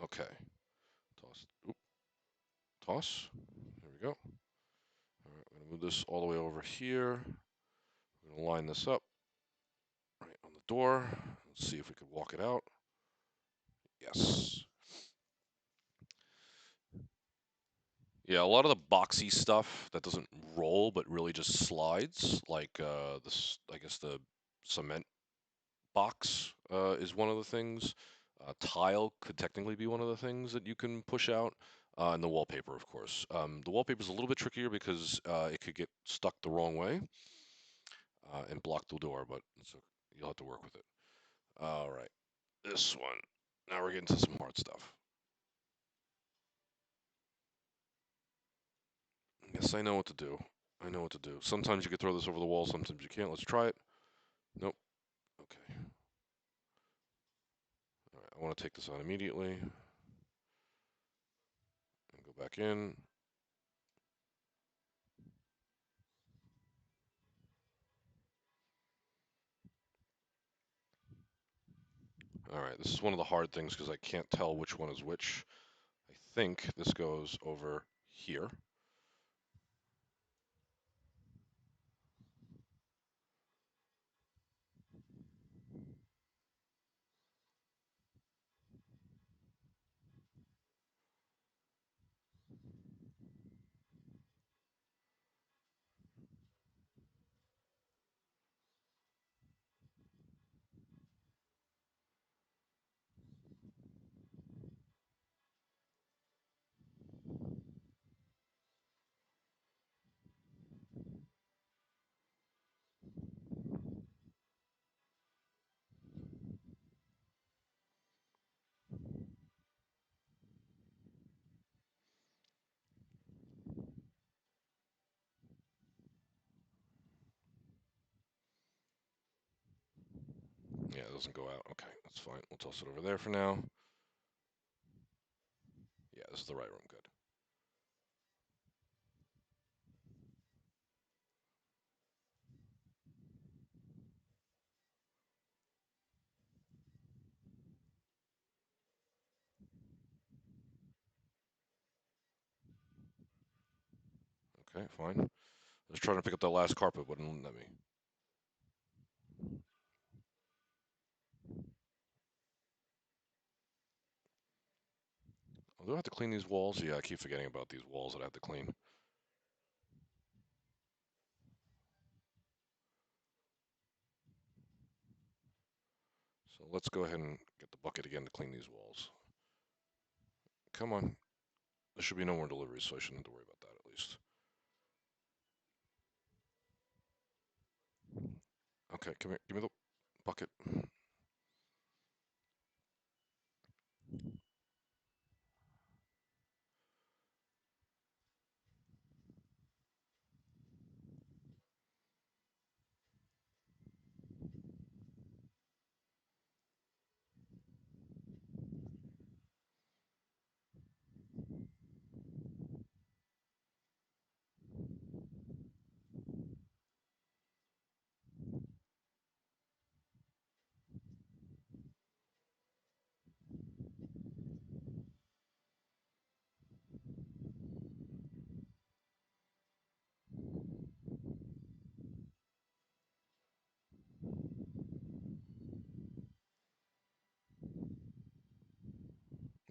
Okay, toss. Oop, toss. There we go. All right, I'm gonna move this all the way over here. We're gonna line this up right on the door. Let's see if we could walk it out. Yes. Yeah, a lot of the boxy stuff that doesn't roll but really just slides, like this, I guess the cement box is one of the things. Tile could technically be one of the things that you can push out, and the wallpaper, of course. The wallpaper is a little bit trickier because it could get stuck the wrong way and block the door, but you'll have to work with it. All right, this one. Now we're getting to some hard stuff. Yes, I know what to do. I know what to do. Sometimes you can throw this over the wall, sometimes you can't. Let's try it. Nope. Okay. All right, I want to take this out immediately and go back in. All right, this is one of the hard things because I can't tell which one is which. I think this goes over here. Yeah, it doesn't go out. Okay, that's fine. We'll toss it over there for now. Yeah, this is the right room. Good. Okay, fine. I was trying to pick up that last carpet, wouldn't let me. Oh, do I have to clean these walls? Yeah, I keep forgetting about these walls that I have to clean. So let's go ahead and get the bucket again to clean these walls. Come on. There should be no more deliveries, so I shouldn't have to worry about that at least. Okay, come here. Give me the bucket.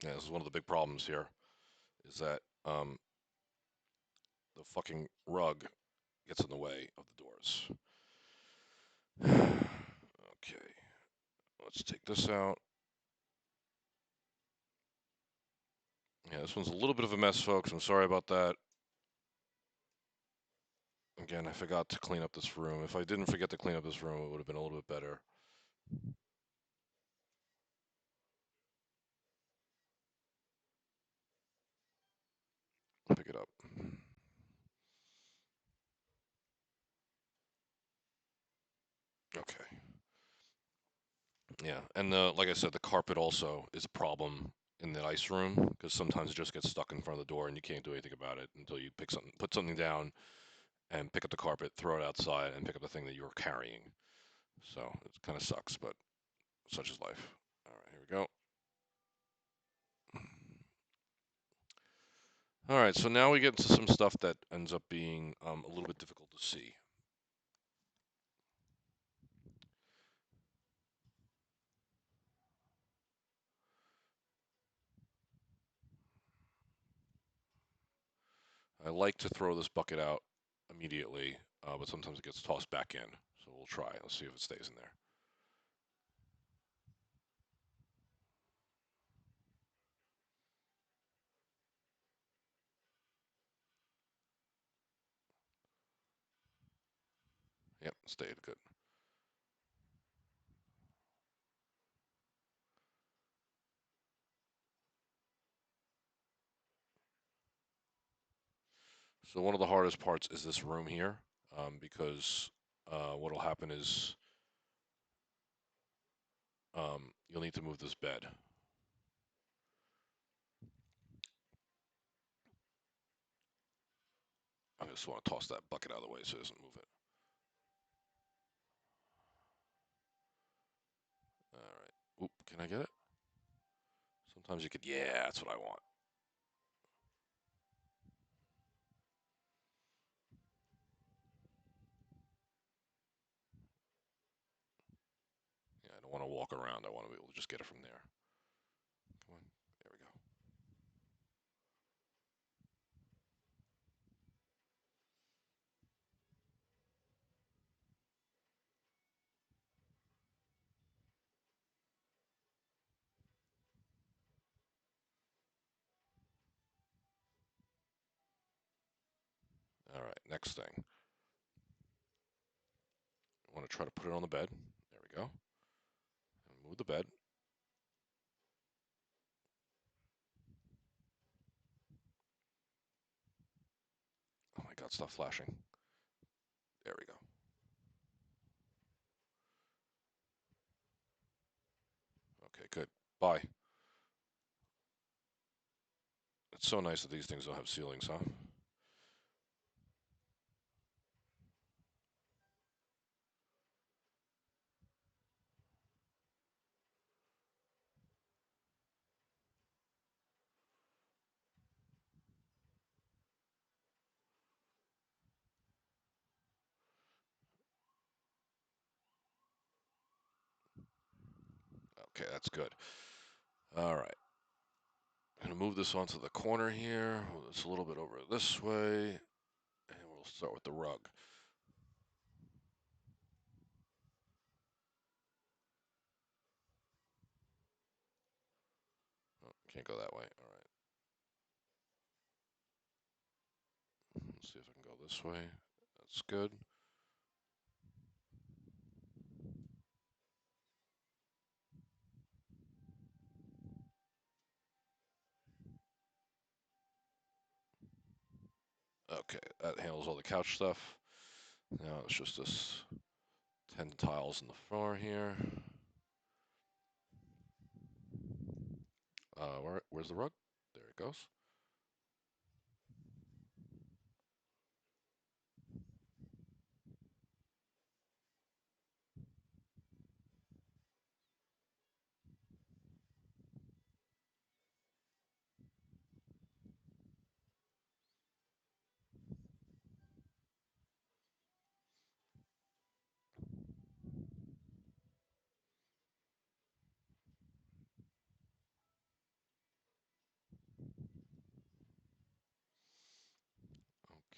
Yeah, this is one of the big problems here, is that the fucking rug gets in the way of the doors. Okay, let's take this out. Yeah, this one's a little bit of a mess, folks. I'm sorry about that. Again, I forgot to clean up this room. If I didn't forget to clean up this room, it would have been a little bit better. Pick it up. Yeah, and like I said, the carpet also is a problem in the ice room because sometimes it just gets stuck in front of the door and you can't do anything about it until you put something down, and pick up the carpet, throw it outside, and pick up the thing that you're carrying. So it kind of sucks, but such is life. All right, here we go. All right, so now we get into some stuff that ends up being a little bit difficult to see. I like to throw this bucket out immediately, but sometimes it gets tossed back in. So we'll try. Let's see if it stays in there. Yep, stayed good. So one of the hardest parts is this room here, because what'll happen is you'll need to move this bed. I just want to toss that bucket out of the way so it doesn't move it. All right. Oop, can I get it? Sometimes you could. Yeah, that's what I want. Yeah, I don't want to walk around. I want to be able to just get it from there. Come on. There we go. All right, next thing. I want to try to put it on the bed. There we go. And move the bed. Oh my God, stop flashing. There we go. Okay, good. Bye. It's so nice that these things don't have ceilings, huh? Okay, that's good. All right. I'm going to move this onto the corner here. Move this a little bit over this way. And we'll start with the rug. Oh, can't go that way. All right. Let's see if I can go this way. That's good. Okay, that handles all the couch stuff. Now it's just this 10 tiles in the floor here. Where's the rug? There it goes.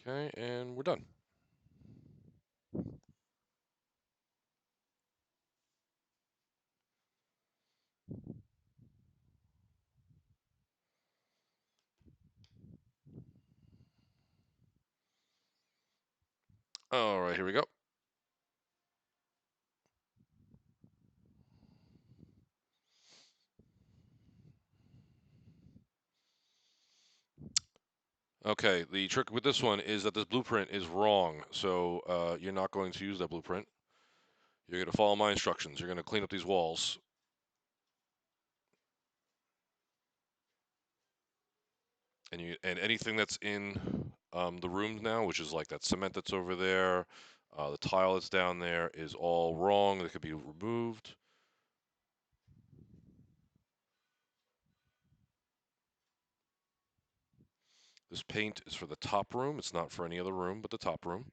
Okay, and we're done. All right, here we go. Okay, the trick with this one is that this blueprint is wrong. So you're not going to use that blueprint. You're going to follow my instructions. You're going to clean up these walls. and anything that's in the rooms now, which is like that cement that's over there, the tile that's down there, is all wrong. That could be removed. This paint is for the top room. It's not for any other room but the top room.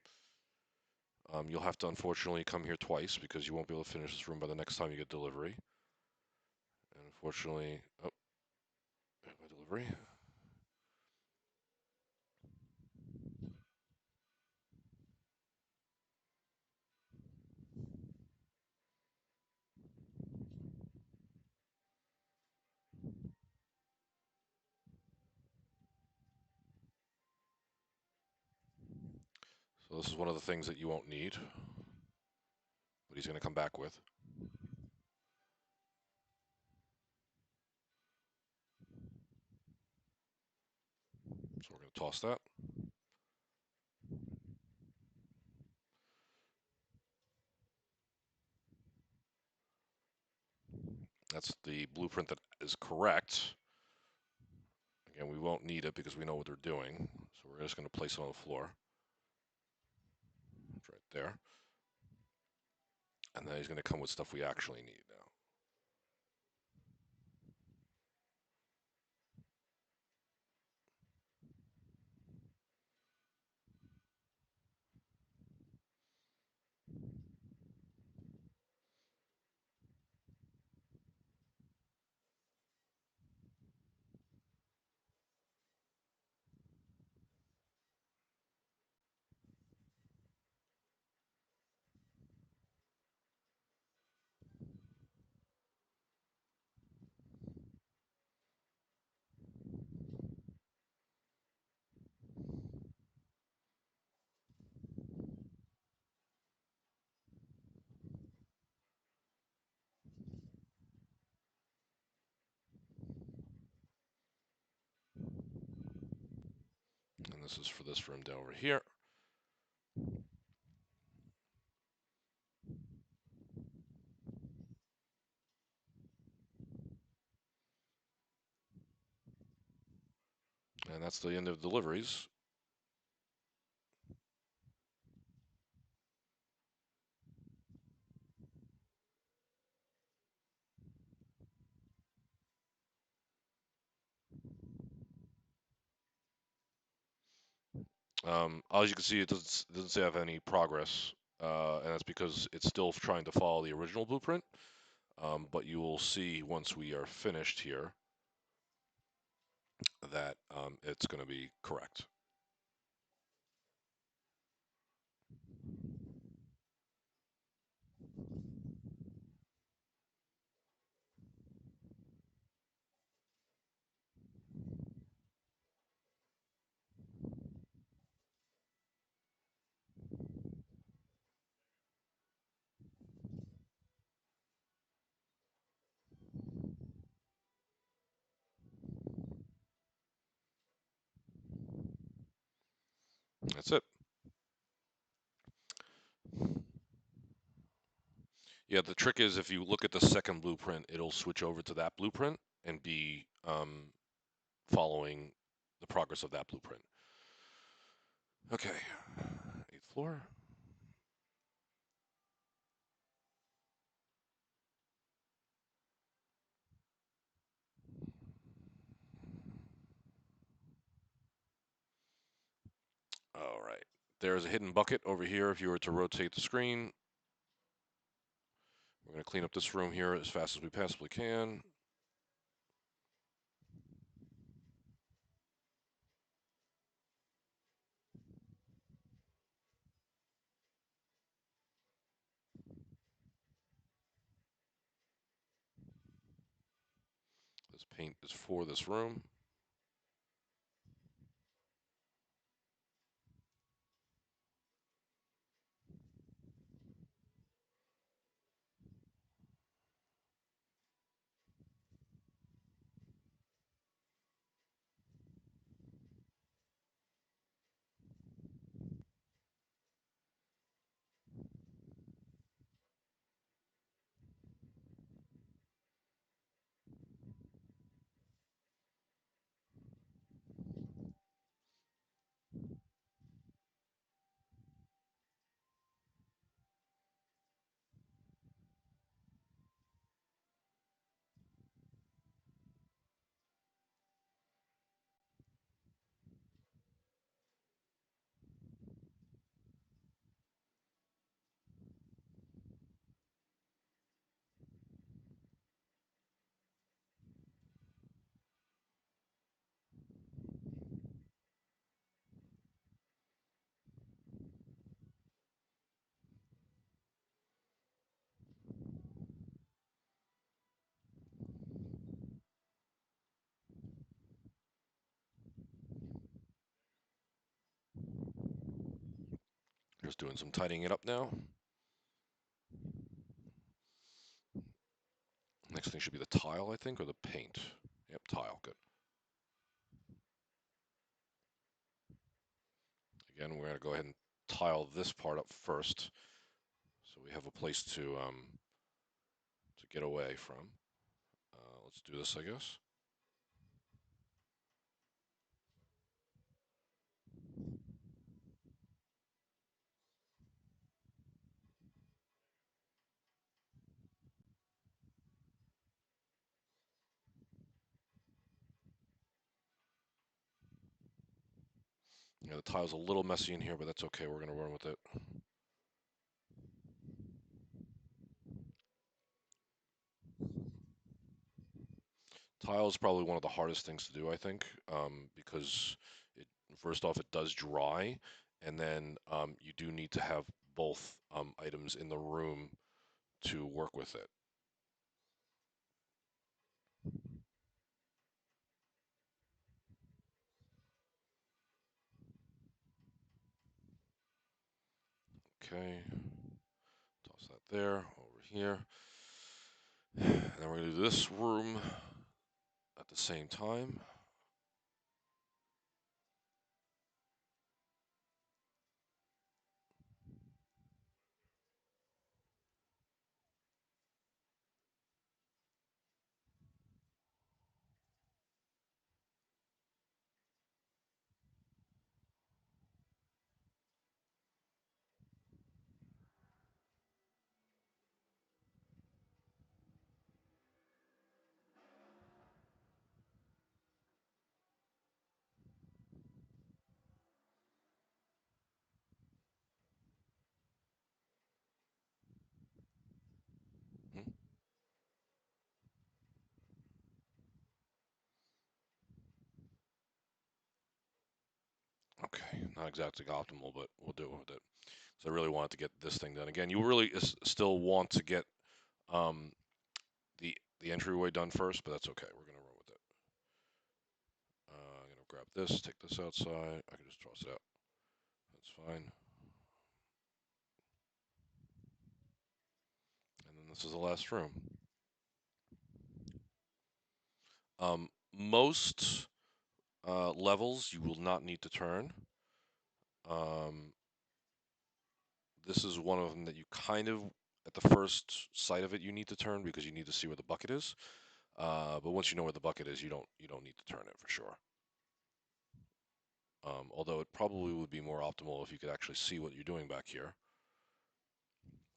You'll have to unfortunately come here twice because you won't be able to finish this room by the next time you get delivery. And unfortunately, oh, my delivery. So this is one of the things that you won't need, but he's going to come back with. So we're going to toss that. That's the blueprint that is correct. Again, we won't need it because we know what they're doing. So we're just going to place it on the floor. It's right there. And then he's going to come with stuff we actually need now. And this is for this room down over here. And that's the end of deliveries. As you can see, it doesn't say I have any progress, and that's because it's still trying to follow the original blueprint. But you will see once we are finished here that it's going to be correct. That's it. Yeah, the trick is if you look at the second blueprint, it'll switch over to that blueprint and be following the progress of that blueprint. Okay, 8th floor. All right. There's a hidden bucket over here if you were to rotate the screen. We're going to clean up this room here as fast as we possibly can. This paint is for this room. Just doing some tidying it up now. Next thing should be the tile, I think, or the paint. Yep, tile, good. Again, we're going to go ahead and tile this part up first, so we have a place to get away from. Let's do this, I guess. Yeah, the tile's a little messy in here, but that's okay. We're going to run with it. Tile is probably one of the hardest things to do, I think, because first off, it does dry, and then you do need to have both items in the room to work with it. Okay, toss that there, over here. And then we're going to do this room at the same time. Hmm. Okay, not exactly optimal, but we'll do it with it. So I really wanted to get this thing done. Again, you really still want to get um, the entryway done first, but that's okay. We're gonna run with it. I'm gonna grab this, take this outside. I can just toss it out. That's fine. And then this is the last room. Most levels you will not need to turn. Um, this is one of them that you kind of, at the first sight of it, you need to turn because you need to see where the bucket is. But once you know where the bucket is, you don't need to turn it for sure. Although it probably would be more optimal if you could actually see what you're doing back here.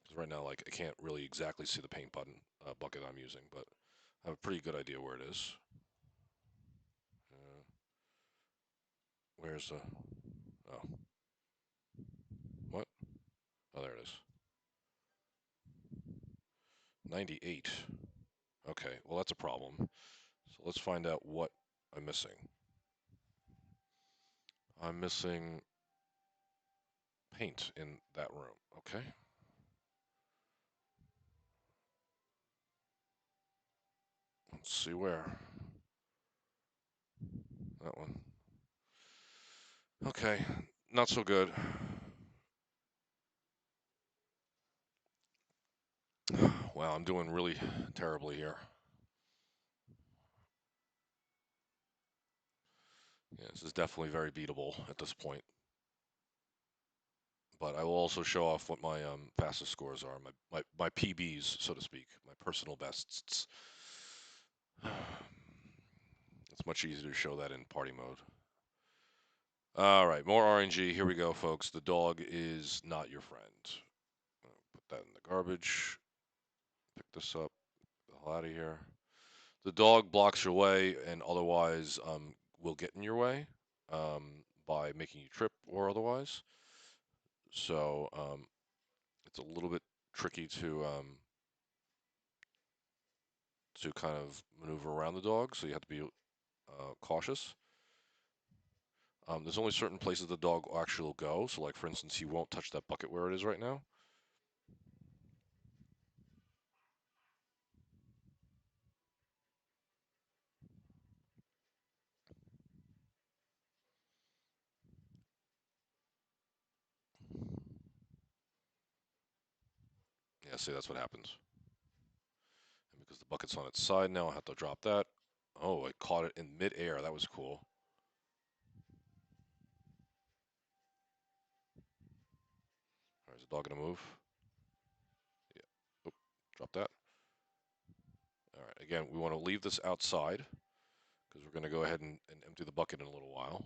Because right now, like, I can't really exactly see the paint button bucket I'm using, but I have a pretty good idea where it is. Uh, where's the... Oh. What? Oh, there it is. 98. Okay, well, that's a problem. So let's find out what I'm missing. I'm missing paint in that room. Okay. Let's see where. That one. Okay, not so good. Wow, I'm doing really terribly here. Yeah, this is definitely very beatable at this point. But I will also show off what my fastest scores are, my PBs, so to speak, my personal bests. It's much easier to show that in party mode. All right, more RNG. Here we go, folks. The dog is not your friend. Put that in the garbage. Pick this up. Get the hell out of here. The dog blocks your way and otherwise will get in your way by making you trip or otherwise. So it's a little bit tricky to kind of maneuver around the dog, so you have to be cautious. There's only certain places the dog actually will go. So, like for instance, he won't touch that bucket where it is right now. Yeah, see, that's what happens. And because the bucket's on its side now, I have to drop that. Oh, I caught it in mid-air. That was cool. All right, is the dog gonna move? Yeah. Oop, drop that. All right, again, we want to leave this outside because we're gonna go ahead and empty the bucket in a little while.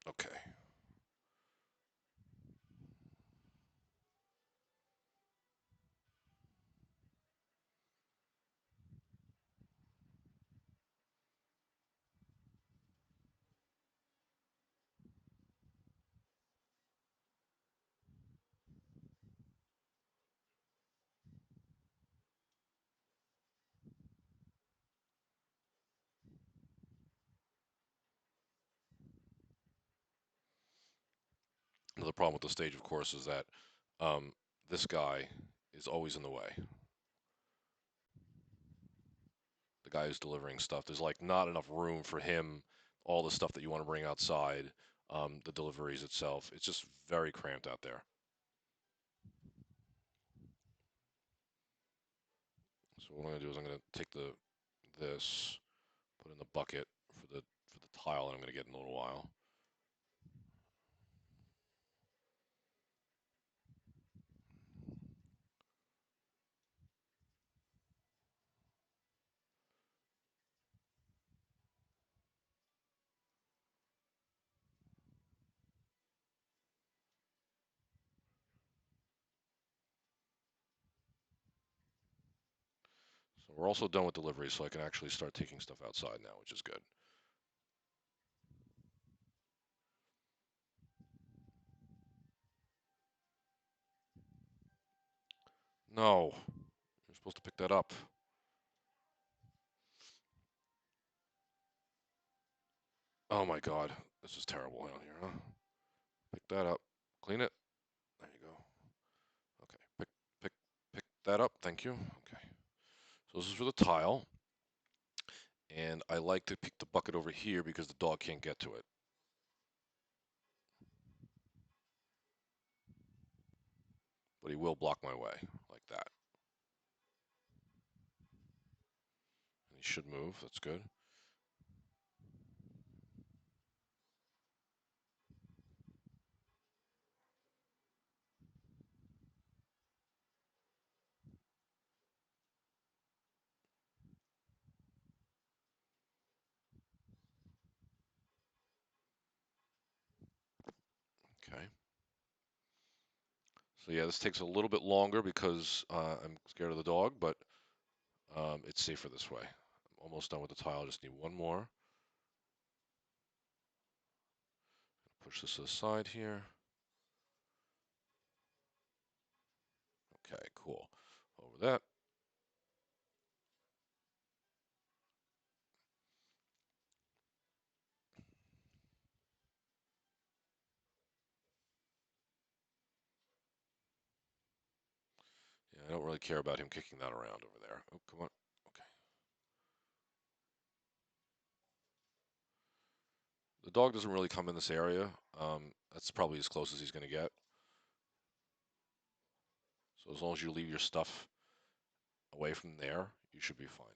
Okay. Another problem with the stage, of course, is that um, this guy is always in the way. The guy who's delivering stuff. There's like not enough room for him. All the stuff that you want to bring outside, the deliveries itself. It's just very cramped out there. So what I'm gonna do is I'm gonna take this, put in the bucket for the tile that I'm gonna get in a little while. So we're also done with deliveries, so I can actually start taking stuff outside now, which is good. No, you're supposed to pick that up. Oh my God, this is terrible down here, huh? Pick that up, clean it. There you go. Okay, pick pick that up. Thank you. Okay, so this is for the tile, and I like to pick the bucket over here because the dog can't get to it. But he will block my way like that. And he should move. That's good. Okay. So yeah, this takes a little bit longer because I'm scared of the dog, but it's safer this way. I'm almost done with the tile. I just need one more. Push this to the side here. Okay, cool. Over that. Yeah, I don't really care about him kicking that around over there. Oh, come on. Okay. The dog doesn't really come in this area. That's probably as close as he's going to get. So as long as you leave your stuff away from there, you should be fine.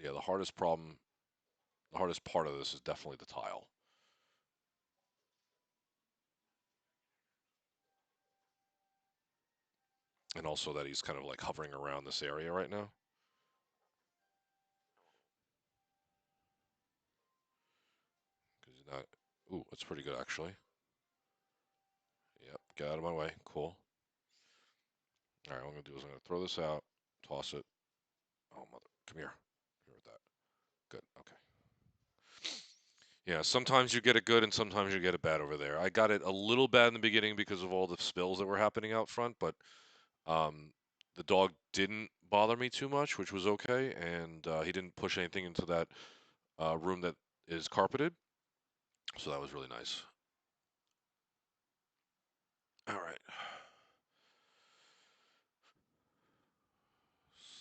Yeah, the hardest part of this is definitely the tile. And also that he's kind of like hovering around this area right now. Because he's not. Ooh, that's pretty good actually. Yep, get out of my way. Cool. All right, what I'm gonna do is I'm gonna throw this out, toss it. Oh mother, come here. Here with that. Good. Okay. Yeah, sometimes you get it good and sometimes you get it bad over there. I got it a little bad in the beginning because of all the spills that were happening out front, but um, the dog didn't bother me too much, which was okay, and he didn't push anything into that room that is carpeted, so that was really nice. All right.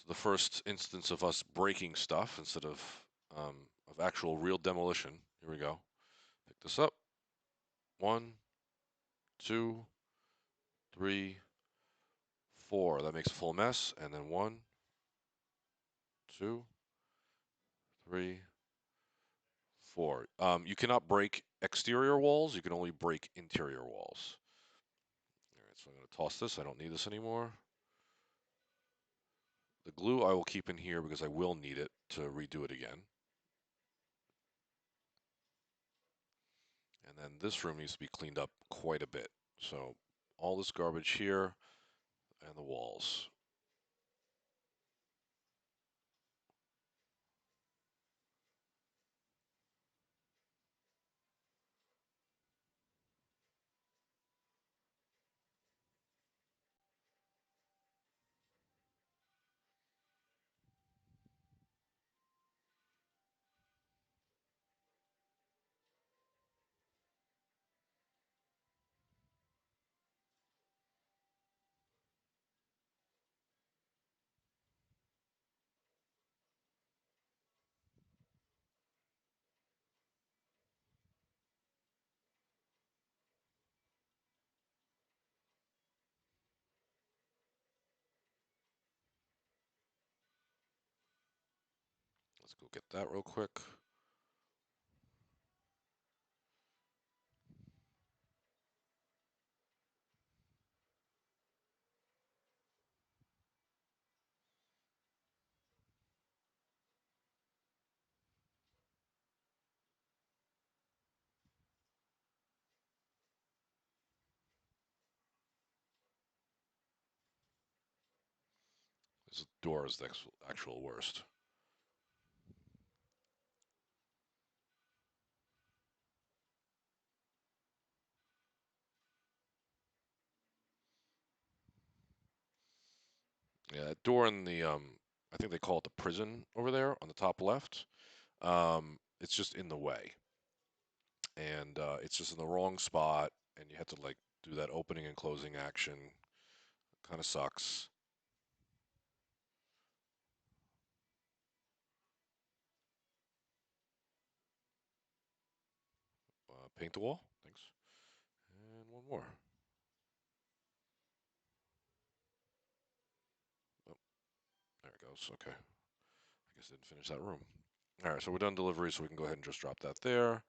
The first instance of us breaking stuff instead of actual real demolition. Here we go. Pick this up. 1, 2, 3, 4. That makes a full mess. And then 1, 2, 3, 4. You cannot break exterior walls. You can only break interior walls. All right, so I'm going to toss this. I don't need this anymore. The glue I will keep in here because I will need it to redo it again. And then this room needs to be cleaned up quite a bit. So all this garbage here and the walls. Let's go get that real quick. This door is the actual worst. Yeah, that door in the I think they call it the prison over there on the top left. It's just in the way, and it's just in the wrong spot, and you have to like do that opening and closing action. Kind of sucks. Paint the wall. Thanks. And one more. Oh, there it goes. Okay. I guess I didn't finish that room. All right, so we're done delivery, so we can go ahead and just drop that there.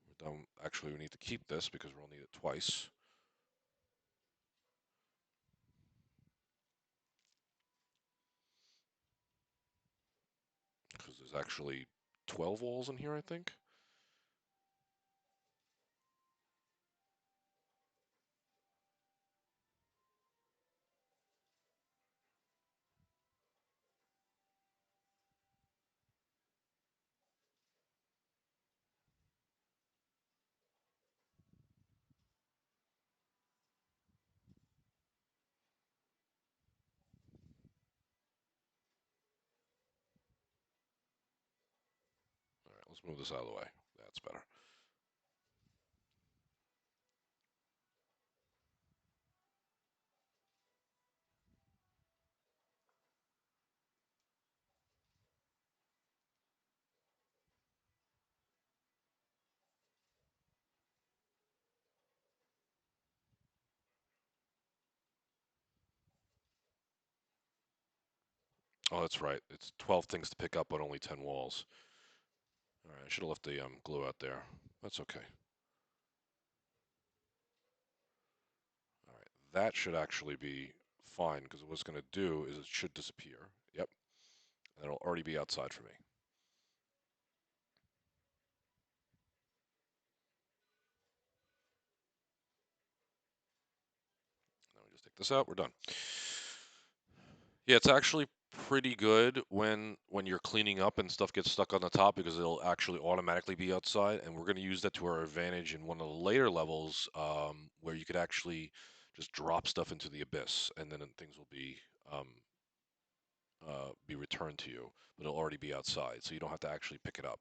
We're done. Actually, we need to keep this because we'll need it twice. Because there's actually 12 walls in here, I think. All right, let's move this out of the way. That's better. Oh, that's right. It's 12 things to pick up, but only 10 walls. All right, I should have left the glue out there. That's okay. All right, that should actually be fine because what it's going to do is it should disappear. Yep, and it'll already be outside for me. Now we just take this out. We're done. Yeah, it's actually pretty good when you're cleaning up and stuff gets stuck on the top because it'll actually automatically be outside, and we're going to use that to our advantage in one of the later levels where you could actually just drop stuff into the abyss, and then things will be returned to you, but it'll already be outside, so you don't have to actually pick it up.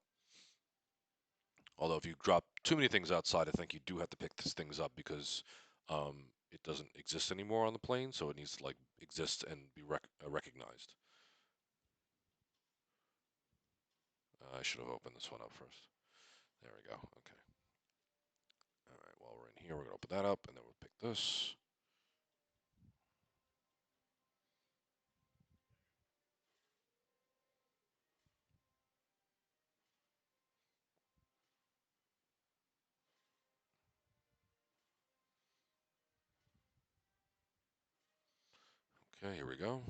Although if you drop too many things outside, I think you do have to pick these things up because it doesn't exist anymore on the plane, so it needs to like exist and be recognized. I should have opened this one up first. There we go. Okay. All right. While we're in here, we're gonna open that up, and then we'll pick this. Okay. Here we go.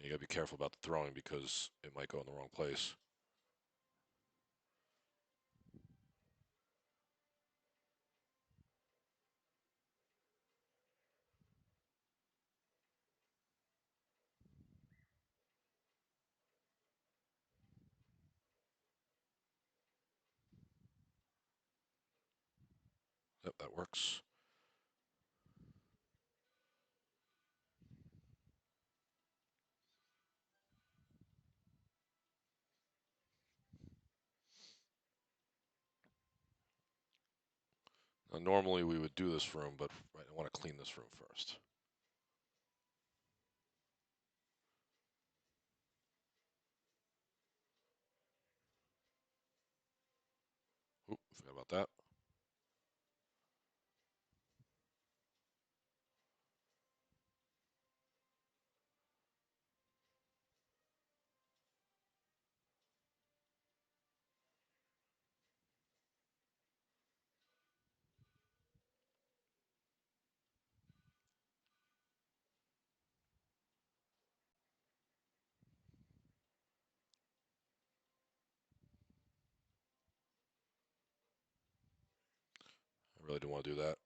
And you gotta be careful about the throwing because it might go in the wrong place. Yep, that works. Now, normally we would do this room, but I want to clean this room first. Oop, forgot about that. I really didn't want to do that.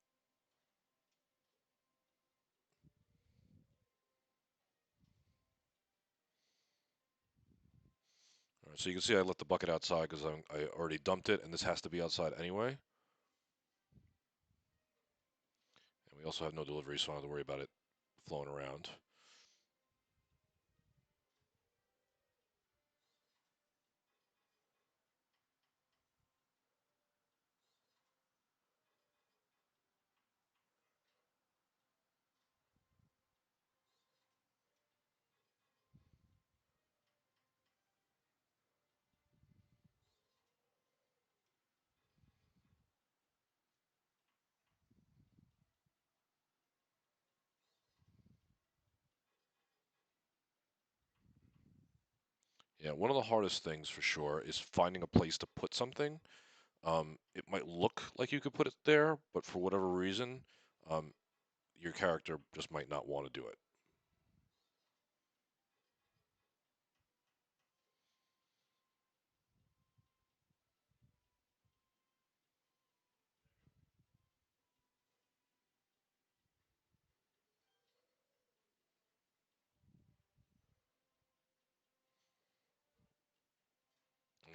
All right, so you can see I let the bucket outside because I already dumped it, and this has to be outside anyway. And we also have no delivery, so I don't have to worry about it flowing around. Yeah, one of the hardest things for sure is finding a place to put something. It might look like you could put it there, but for whatever reason, um, your character just might not want to do it.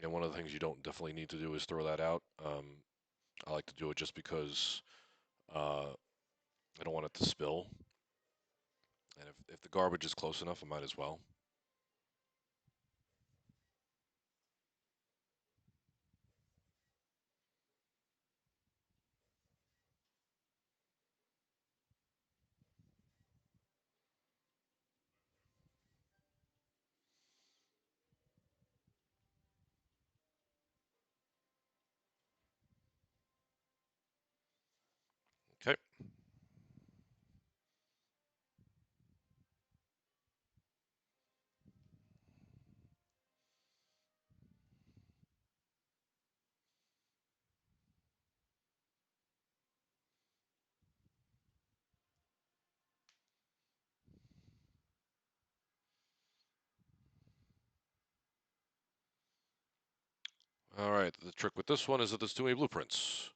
And one of the things you don't definitely need to do is throw that out. I like to do it just because I don't want it to spill. And if the garbage is close enough, I might as well. Okay. All right. The trick with this one is that there's too many blueprints.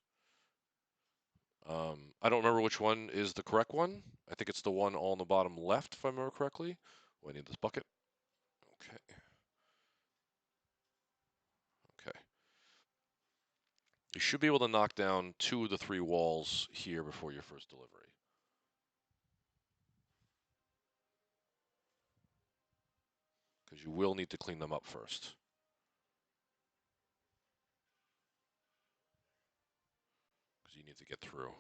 I don't remember which one is the correct one. I think it's the one all on the bottom left, if I remember correctly. Oh, I need this bucket. Okay. Okay. You should be able to knock down 2 of the 3 walls here before your first delivery. because you will need to clean them up first. Because you need to get through.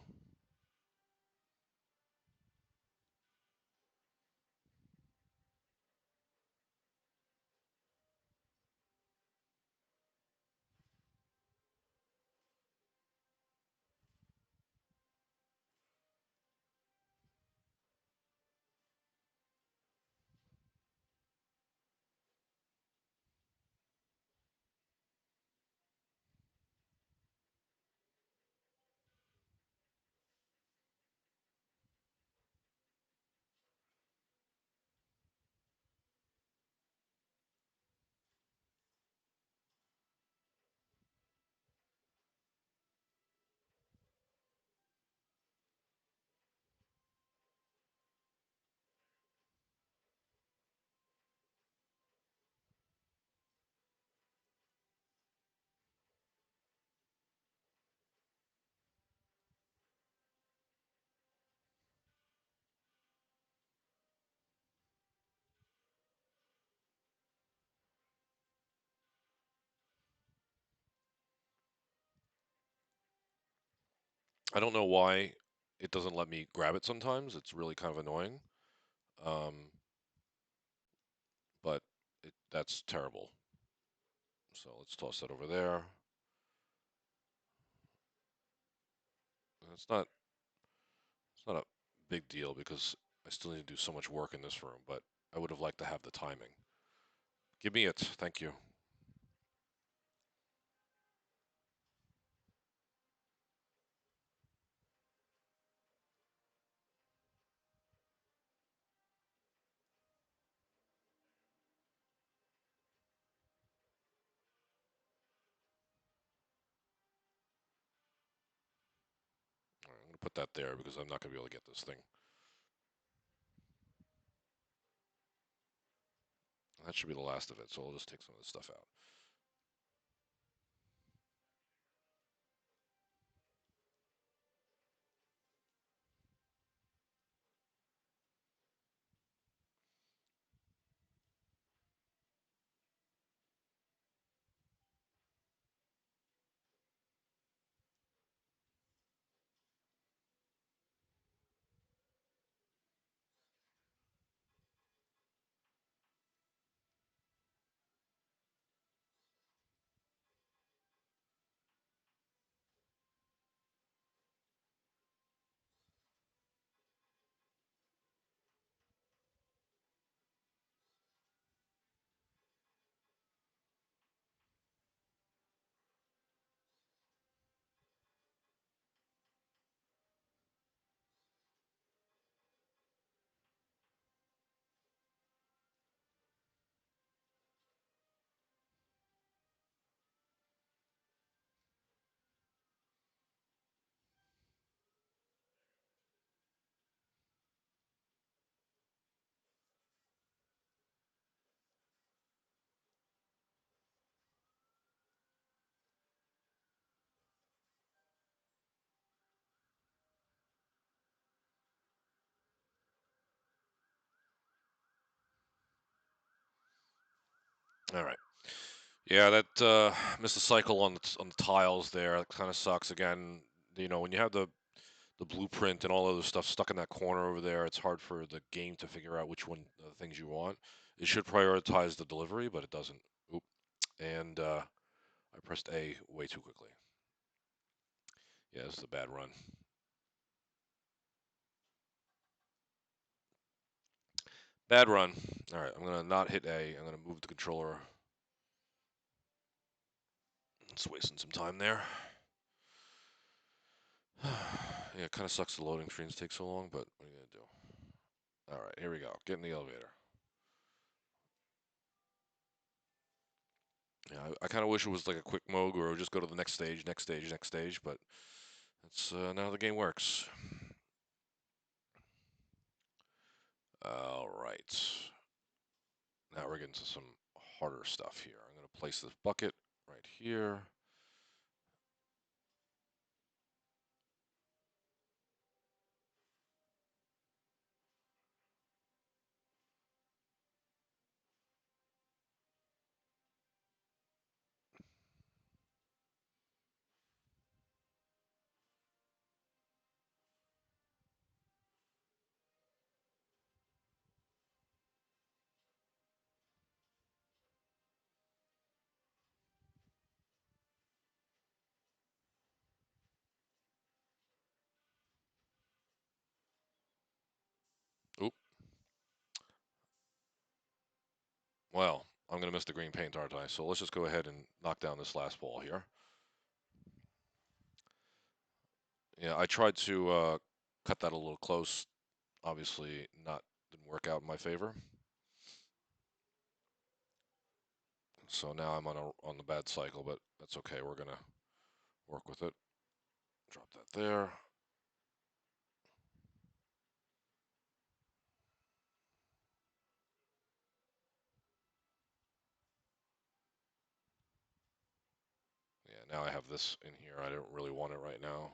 I don't know why it doesn't let me grab it sometimes. It's really kind of annoying. Um, but that's terrible. So let's toss that over there. It's not a big deal because I still need to do so much work in this room, but I would have liked to have the timing. Give me it. Thank you. All right, I'm going to put that there because I'm not going to be able to get this thing. That should be the last of it, so I'll just take some of this stuff out. All right. Yeah, that missed a cycle on the tiles there. That kind of sucks. Again, when you have the blueprint and all other stuff stuck in that corner over there, it's hard for the game to figure out which one of the things you want. It should prioritize the delivery, but it doesn't. Oop. And I pressed A way too quickly. Yeah, this is a bad run. Bad run. All right, I'm going to not hit A. I'm going to move the controller. It's wasting some time there. Yeah, it kind of sucks the loading screens take so long, but what are you going to do? All right, here we go. Get in the elevator. Yeah, I kind of wish it was like a quick mode where it would just go to the next stage, next stage, next stage, but that's not how the game works. All right. Now we're getting to some harder stuff here. I'm going to place this bucket right here. Well, I'm going to miss the green paint, aren't I? So let's just go ahead and knock down this last wall here. Yeah, I tried to cut that a little close. Obviously, didn't work out in my favor. So now I'm on the bad cycle, but that's okay. We're gonna work with it. Drop that there. Yeah, now I have this in here. I don't really want it right now.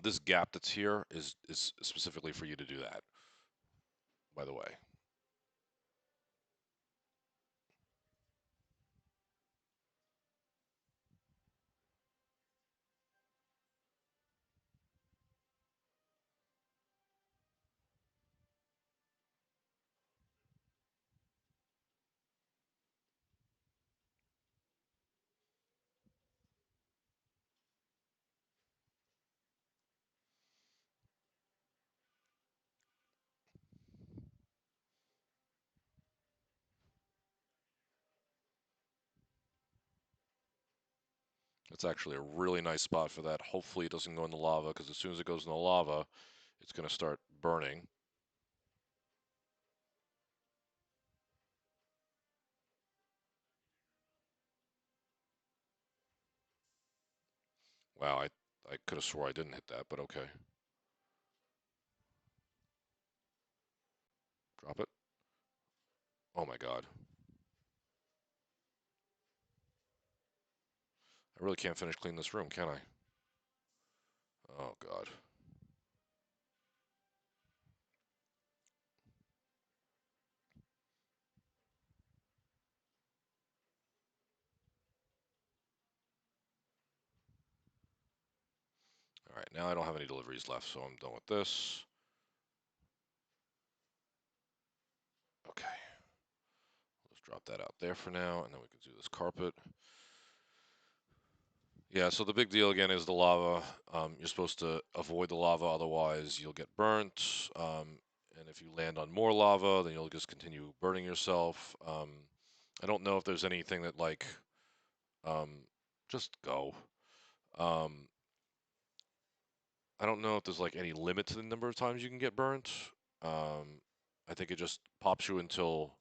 This gap that's here is specifically for you to do that, by the way. It's actually a really nice spot for that. Hopefully it doesn't go in the lava, because as soon as it goes in the lava, it's going to start burning. Wow, I could have swore I didn't hit that, but okay. Drop it. Oh my god. I really can't finish cleaning this room, can I? Oh god. All right, now I don't have any deliveries left, so I'm done with this. Okay. Let's drop that out there for now, and then we can do this carpet. Yeah, so the big deal again is the lava. You're supposed to avoid the lava, otherwise you'll get burnt. And if you land on more lava, then you'll just continue burning yourself. I don't know if there's anything that like, um, just go. Um, I don't know if there's like any limit to the number of times you can get burnt. Um, I think it just pops you until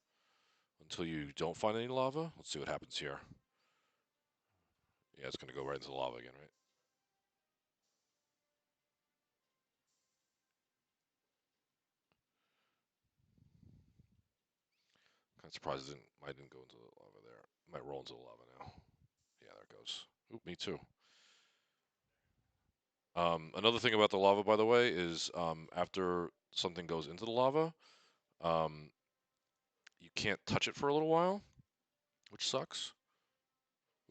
you don't find any lava. Let's see what happens here. Yeah, it's gonna go right into the lava again, right? Kind of surprised I didn't go into the lava there. It might roll into the lava now. Yeah, there it goes. Oop, me too. Another thing about the lava, by the way, is after something goes into the lava, um, you can't touch it for a little while, which sucks.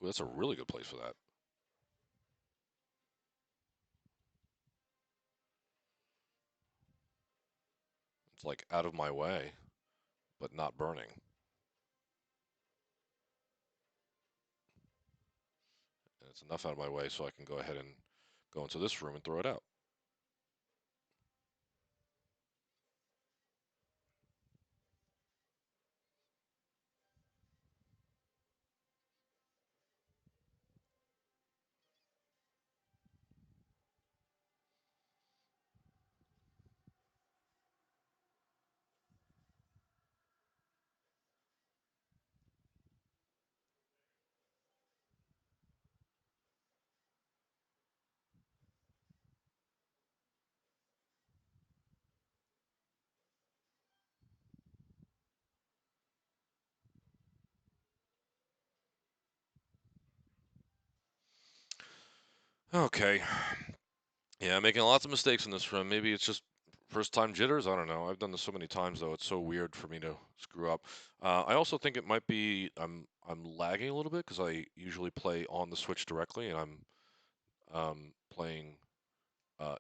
Ooh, that's a really good place for that. It's like out of my way, but not burning. And it's enough out of my way so I can go ahead and go into this room and throw it out. Okay. Yeah, I'm making lots of mistakes in this run. Maybe it's just first time jitters. I don't know. I've done this so many times though. It's so weird for me to screw up. I also think it might be I'm lagging a little bit because I usually play on the Switch directly, and I'm playing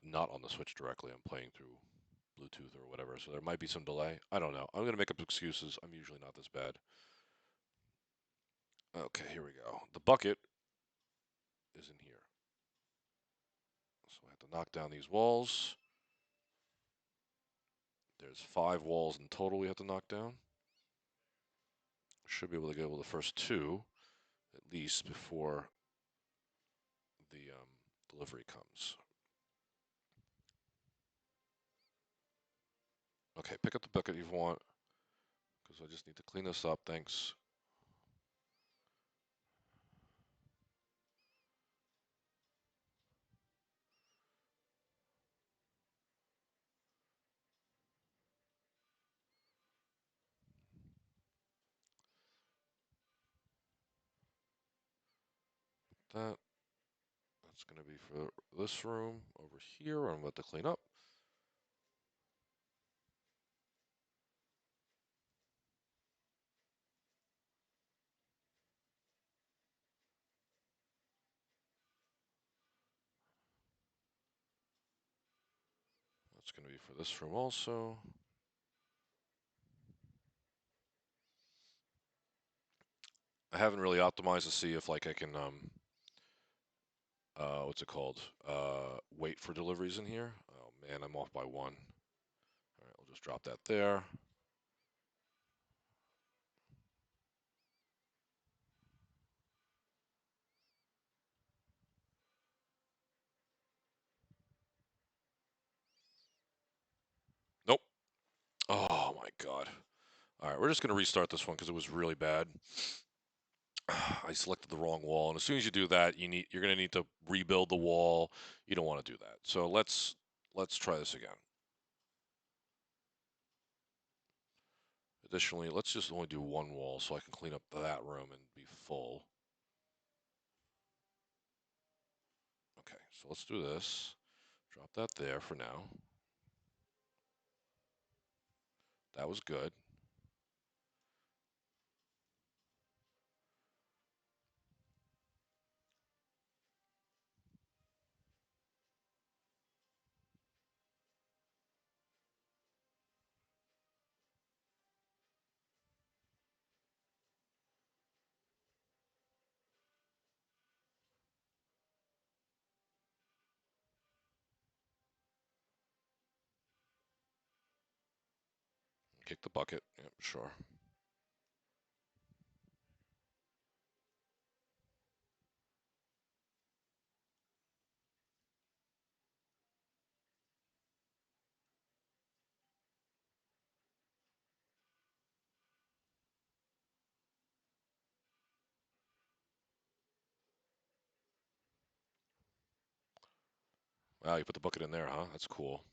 not on the Switch directly. I'm playing through Bluetooth or whatever. So there might be some delay. I don't know. I'm gonna make up excuses. I'm usually not this bad. Okay, here we go. The bucket is in here. So I have to knock down these walls. There's 5 walls in total we have to knock down. Should be able to get over the first 2, at least, before the delivery comes. Okay, pick up the bucket if you want, because I just need to clean this up. Thanks. That's going to be for this room over here. I'm about to clean up. That's going to be for this room also. I haven't really optimized to see if like I can what's it called? Wait for deliveries in here. Oh man, I'm off by 1. All right, I'll just drop that there. Nope. Oh my god. All right, we're just gonna restart this one because it was really bad. I selected the wrong wall, and as soon as you do that, you're gonna need to rebuild the wall. You don't want to do that. So let's try this again. Additionally, let's just only do 1 wall so I can clean up that room and be full. Okay, so let's do this. Drop that there for now. That was good. Kick the bucket. Yep, sure. Wow, you put the bucket in there, huh? That's cool.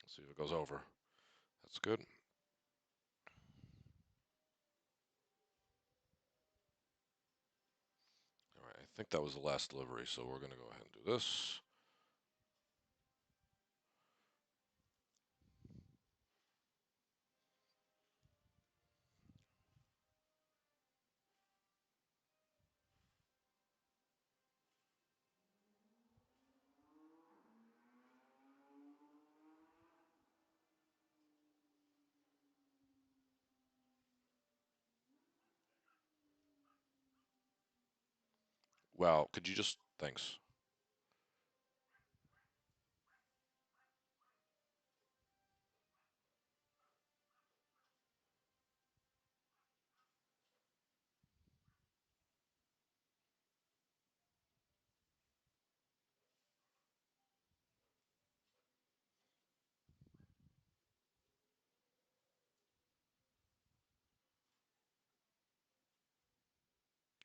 Let's see if it goes over. That's good. All right, I think that was the last delivery, so we're going to go ahead and do this. Wow, could you just... Thanks.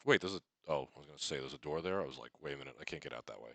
Wait, there's a... Oh, I was going to say there's a door there. I was like, wait a minute, I can't get out that way.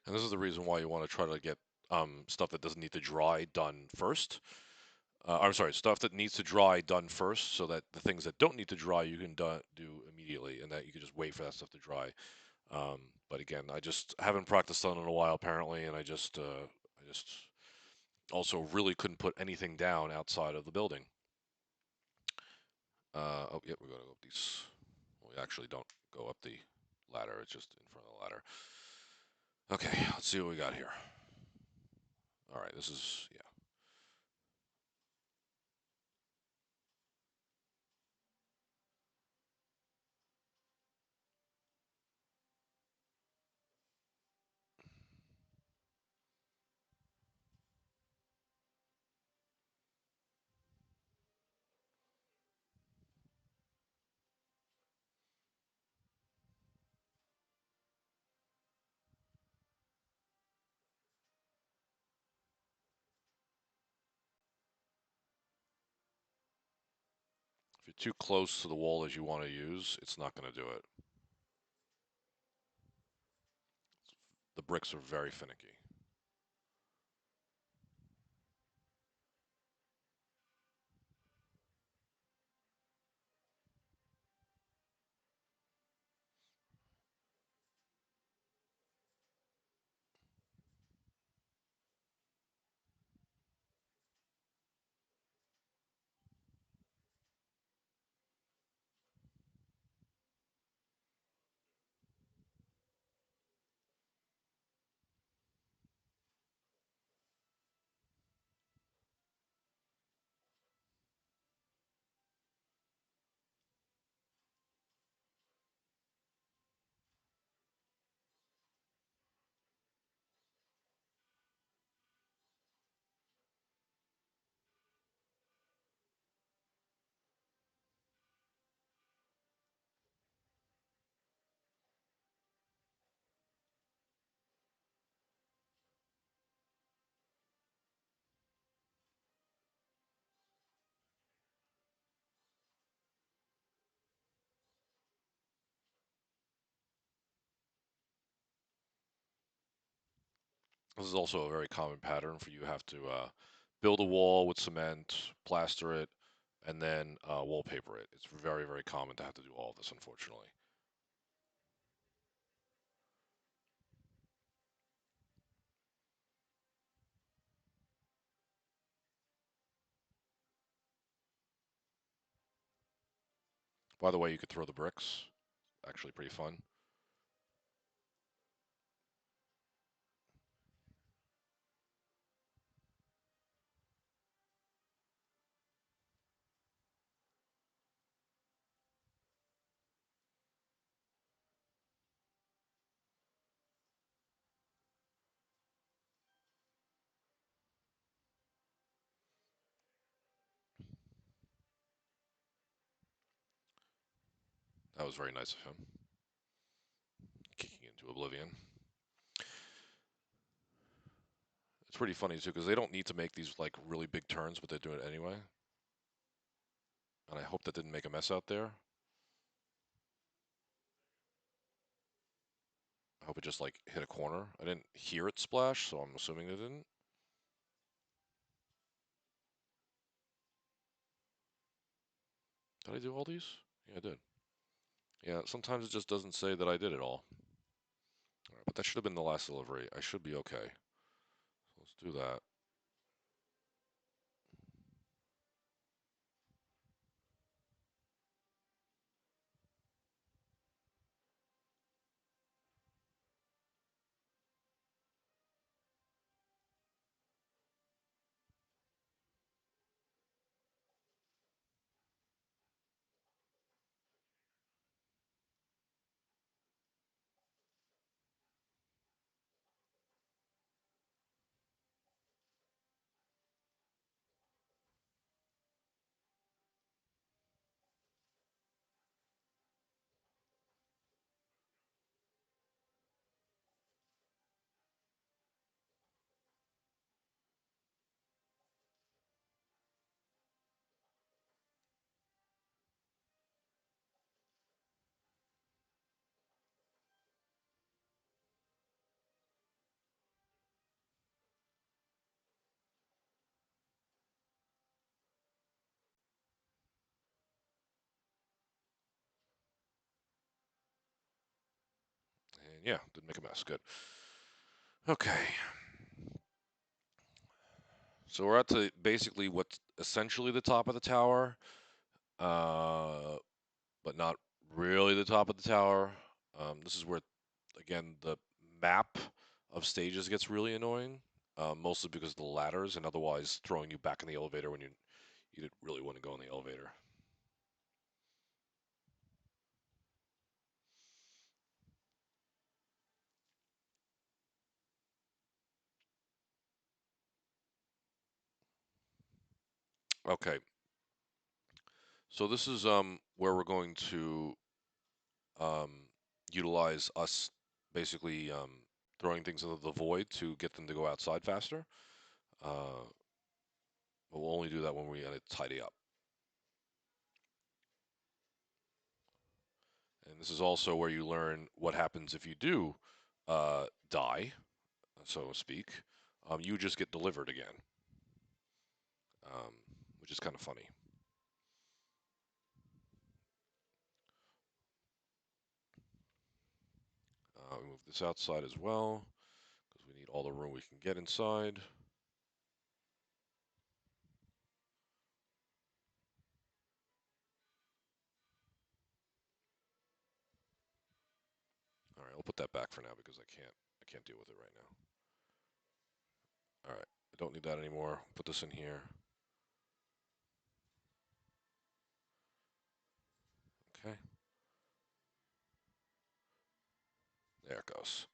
And this is the reason why you want to try to get stuff that doesn't need to dry done first. I'm sorry, stuff that needs to dry done first, so that the things that don't need to dry you can do immediately, and that you can just wait for that stuff to dry. But again, I just haven't practiced on it in a while apparently, and I just also really couldn't put anything down outside of the building. Oh, yeah, we're going to go up these. Well, we actually don't go up the ladder. It's just in front of the ladder. Okay, let's see what we got here. All right, this is, yeah. If you're too close to the wall as you want to use, it's not going to do it. The bricks are very finicky. This is also a very common pattern for you have to build a wall with cement, plaster it, and then wallpaper it. It's very, very common to have to do all of this, unfortunately. By the way, you could throw the bricks. Actually, pretty fun. That was very nice of him. Kicking into oblivion. It's pretty funny too because they don't need to make these like really big turns, but they're doing it anyway. And I hope that didn't make a mess out there. I hope it just like hit a corner. I didn't hear it splash, so I'm assuming it didn't. Did I do all these? Yeah, I did. Yeah, sometimes it just doesn't say that I did it all. All right, but that should have been the last delivery. I should be okay. So let's do that. And yeah, didn't make a mess. Good. Okay. So we're at the basically what's essentially the top of the tower, uh, but not really the top of the tower. This is where, again, the map of stages gets really annoying, mostly because of the ladders and otherwise throwing you back in the elevator when you didn't really want to go in the elevator. Okay, so this is where we're going to um, utilize us basically throwing things into the void to get them to go outside faster. Uh, but we'll only do that when we gotta tidy up. And this is also where you learn what happens if you do die, so to speak. You just get delivered again, um, which is kind of funny. We move this outside as well because we need all the room we can get inside. All right, I'll put that back for now because I can't deal with it right now. All right, I don't need that anymore. Put this in here. Okay, there it goes.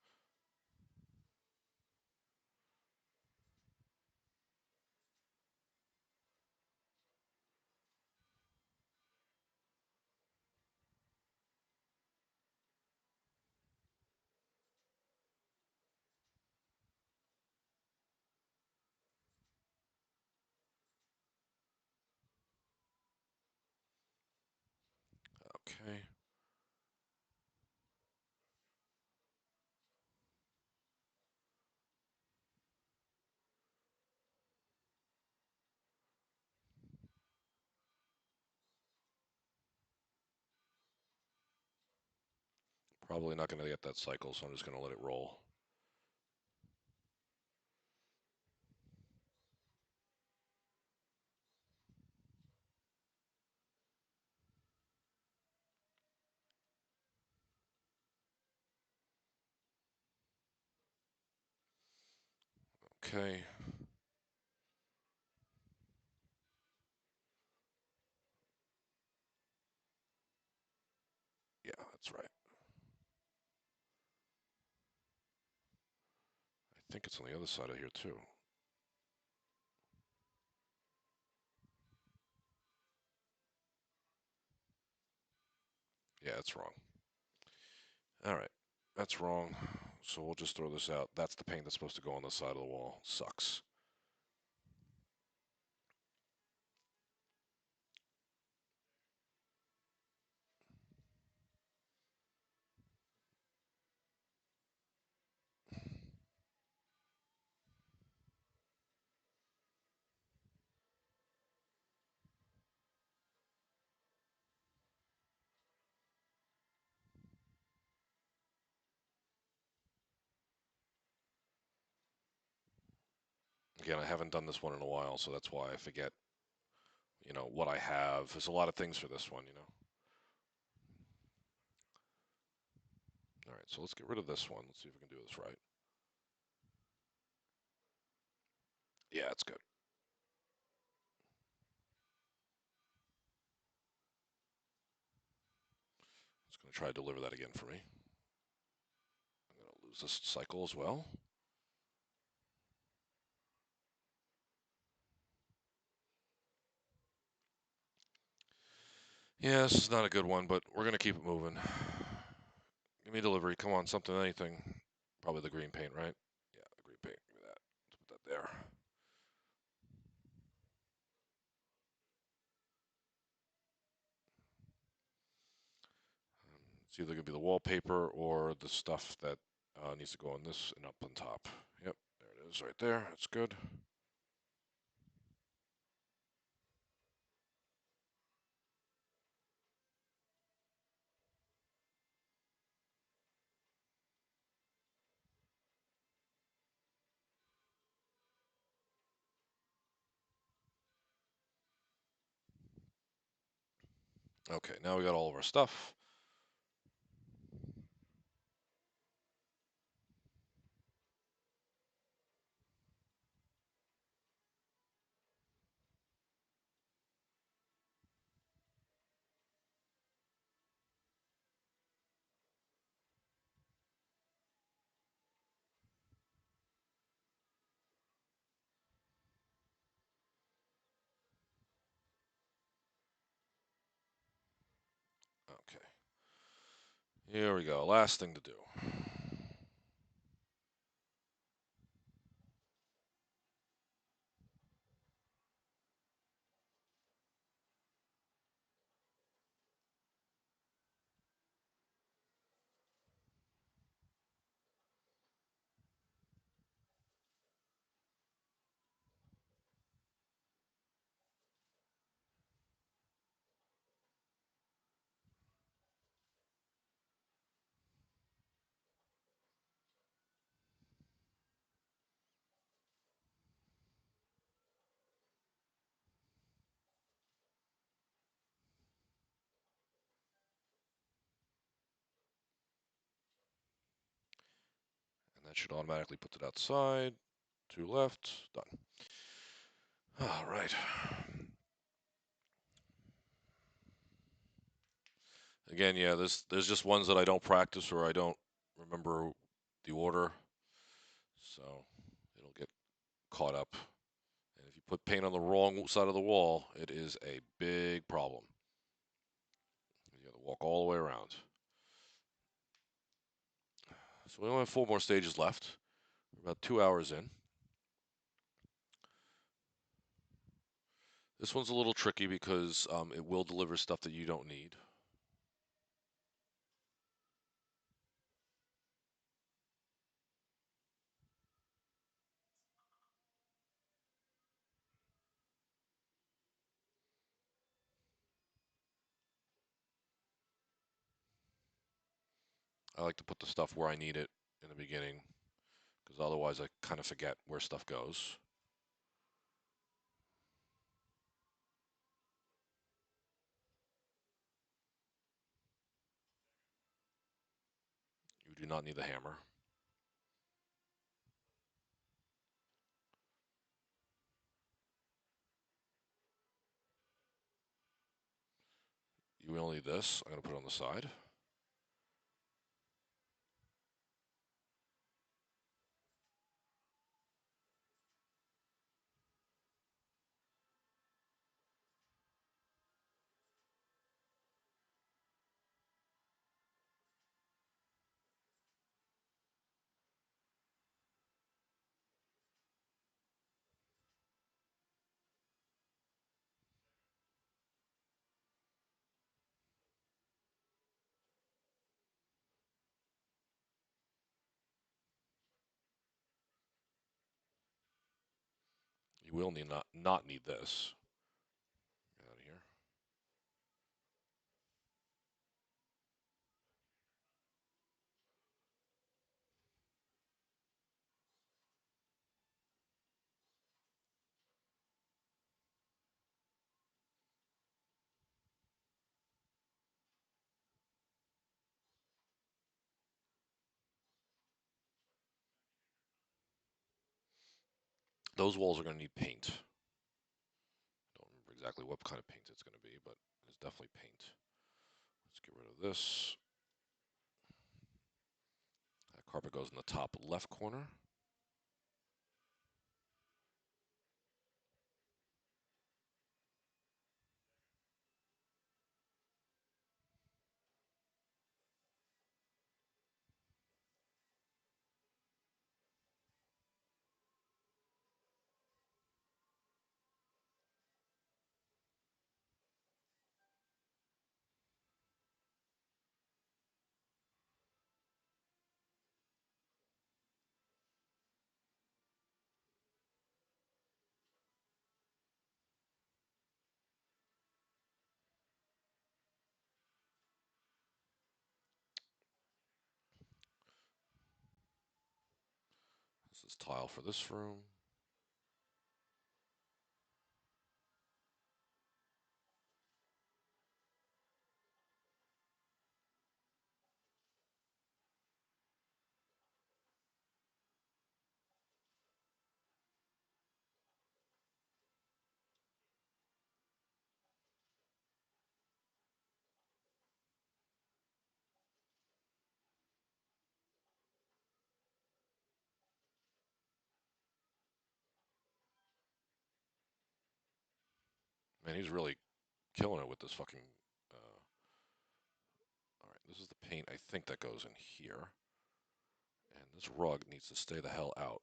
Okay. Probably not going to get that cycle, so I'm just going to let it roll. Okay. Yeah, that's right. I think it's on the other side of here too. Yeah, that's wrong. All right, that's wrong. So we'll just throw this out. That's the paint that's supposed to go on the side of the wall. Sucks. Again, I haven't done this one in a while, so that's why I forget, what I have. There's a lot of things for this one. All right, so let's get rid of this one. Let's see if we can do this right. Yeah, it's good. It's going to try to deliver that again for me. I'm going to lose this cycle as well. Yeah, this is not a good one, but we're going to keep it moving. Give me delivery. Come on, something, anything. Probably the green paint, right? Yeah, the green paint. Give me that. Let's put that there. It's either going to be the wallpaper or the stuff that needs to go on this and up on top. Yep, there it is right there. That's good. Okay, now we got all of our stuff. Okay, here we go. Last thing to do. And that should automatically put it outside. To left. Done. All right. Again, yeah, there's just ones that I don't practice or I don't remember the order, so it'll get caught up. And if you put paint on the wrong side of the wall, it is a big problem. You got to walk all the way around. So we only have 4 more stages left. We're about 2 hours in. This one's a little tricky because it will deliver stuff that you don't need. I like to put the stuff where I need it in the beginning because otherwise I kind of forget where stuff goes. You do not need the hammer. You will need this. I'm going to put it on the side. You will need not need this. Get out of here. Those walls are going to need paint. Don't remember exactly what kind of paint it's going to be, but it's definitely paint. Let's get rid of this. That carpet goes in the top left corner. This is tile for this room. Man, he's really killing it with this fucking. All right, this is the paint I think that goes in here, and this rug needs to stay the hell out.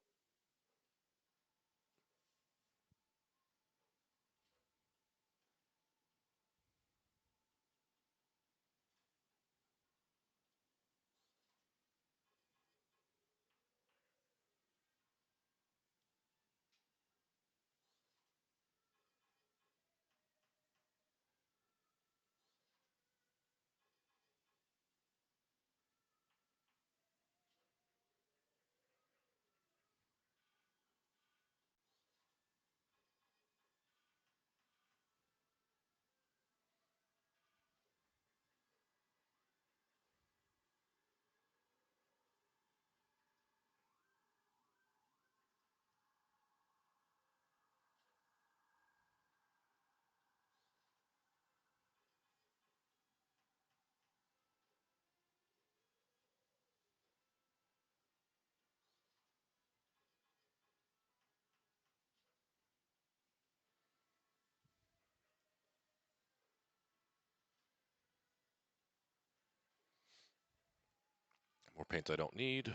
More paint I don't need.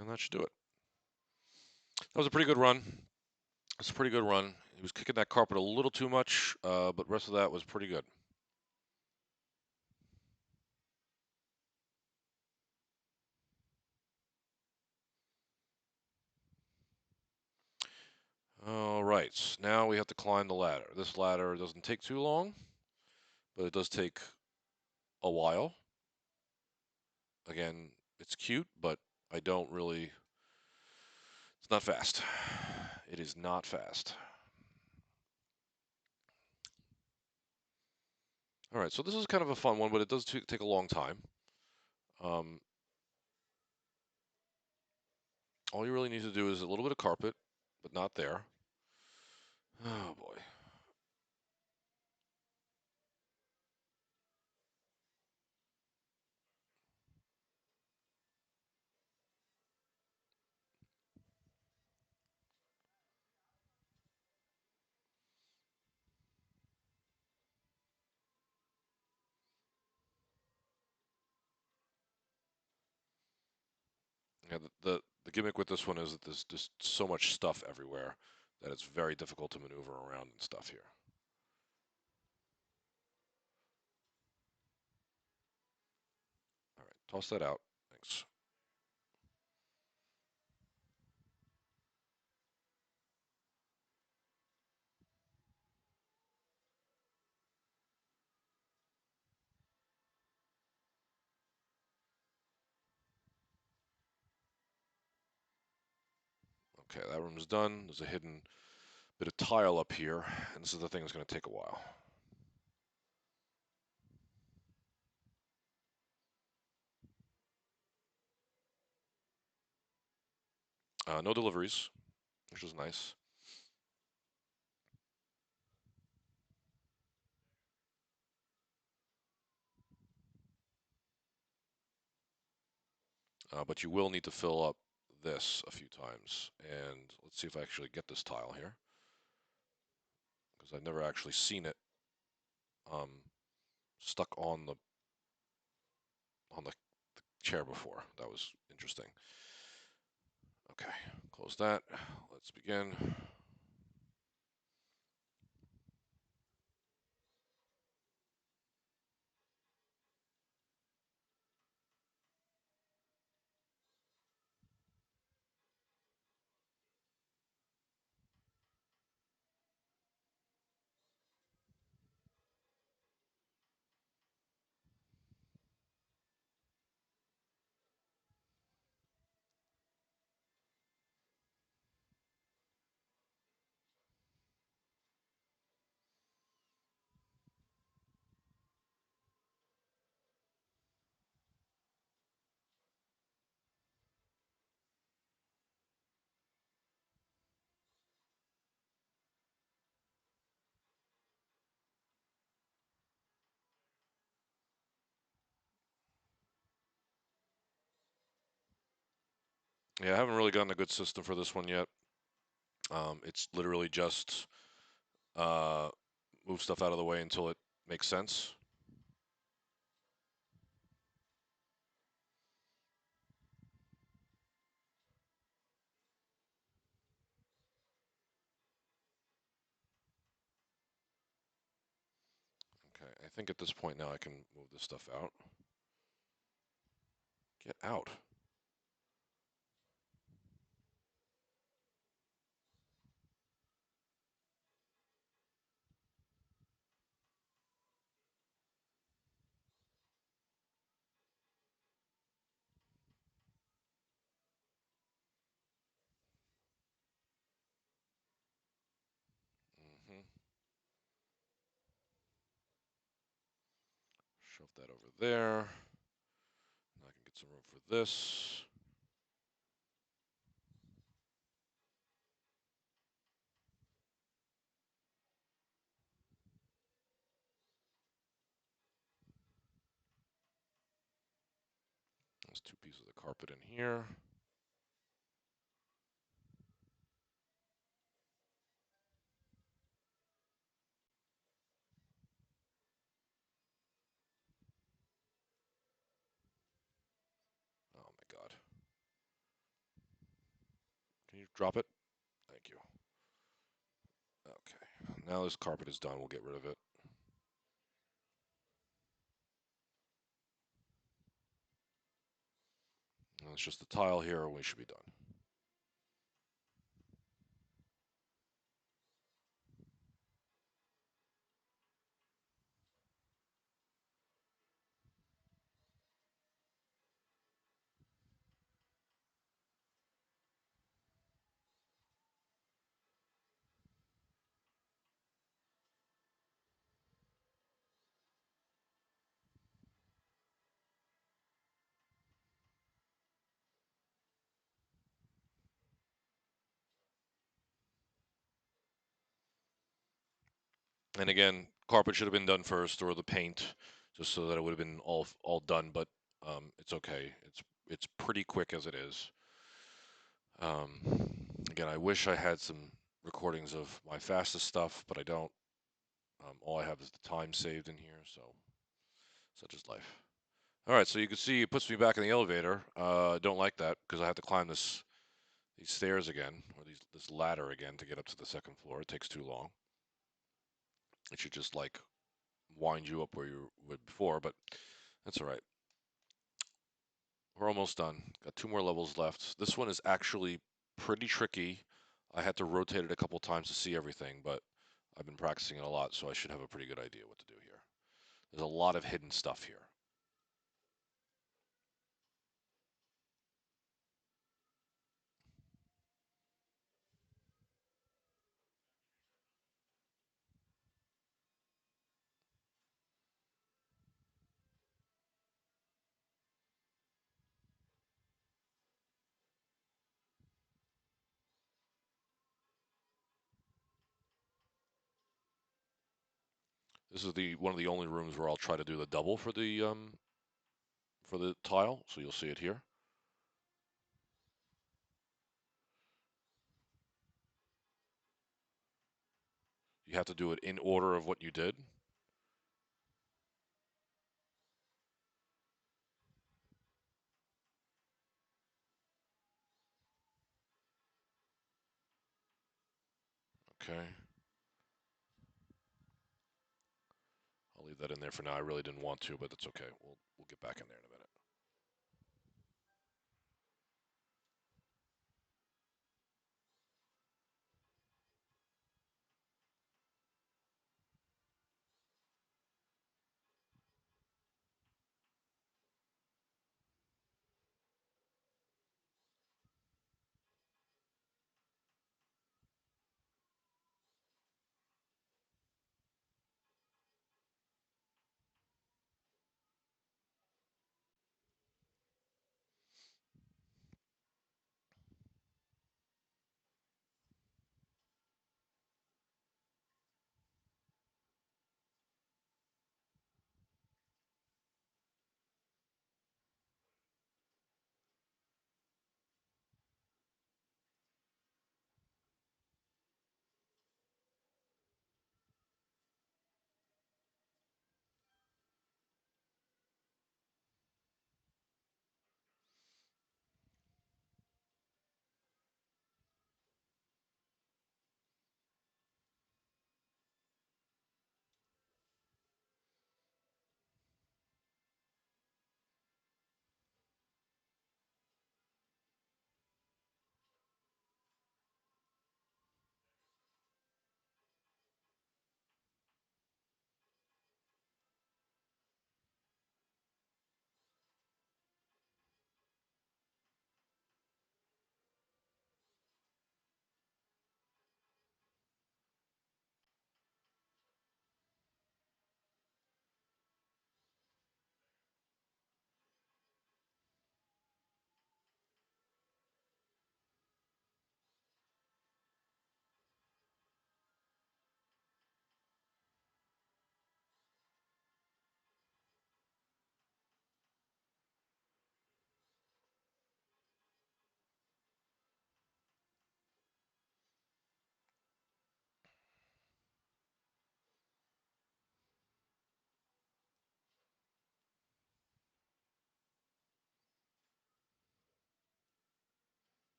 And that should do it. That was a pretty good run. It's a pretty good run. He was kicking that carpet a little too much, but the rest of that was pretty good. All right, now we have to climb the ladder. This ladder doesn't take too long, but it does take a while. Again, it's cute, but I don't really. It's not fast. It is not fast. All right, so this is kind of a fun one, but it does take a long time. Um, all you really need to do is a little bit of carpet, but not there. Oh boy. Yeah, the gimmick with this one is that there's just so much stuff everywhere that it's very difficult to maneuver around and stuff here. All right, toss that out. Thanks. Okay, that room's done. There's a hidden bit of tile up here, and this is the thing that's going to take a while. No deliveries, which is nice. But you will need to fill up this a few times. And let's see if I actually get this tile here, because I've never actually seen it um, stuck on the chair before. That was interesting. Okay, close that. Let's begin. Yeah, I haven't really gotten a good system for this one yet. It's literally just uh, move stuff out of the way until it makes sense. Okay, I think at this point now I can move this stuff out. Get out. Hmm. Shove that over there. Now I can get some room for this. There's two pieces of carpet in here. Oh my god. Can you drop it? Thank you. Okay. Now this carpet is done, we'll get rid of it. And it's just the tile here, and we should be done. And again, carpet should have been done first, or the paint, just so that it would have been all done. But it's okay. It's pretty quick as it is. Again, I wish I had some recordings of my fastest stuff, but I don't. All I have is the time saved in here, so such is life. All right, so you can see it puts me back in the elevator. Don't like that because I have to climb these stairs again, or this ladder again to get up to the second floor. It takes too long. It should just like wind you up where you were before, but that's all right. We're almost done. Got two more levels left. This one is actually pretty tricky. I had to rotate it a couple times to see everything, but I've been practicing it a lot, so I should have a pretty good idea what to do here. There's a lot of hidden stuff here. This is the one of the only rooms where I'll try to do the double for the tile, so you'll see it here. You have to do it in order of what you did. Okay. I'll leave that in there for now. I really didn't want to, but that's okay. We'll get back in there in a minute.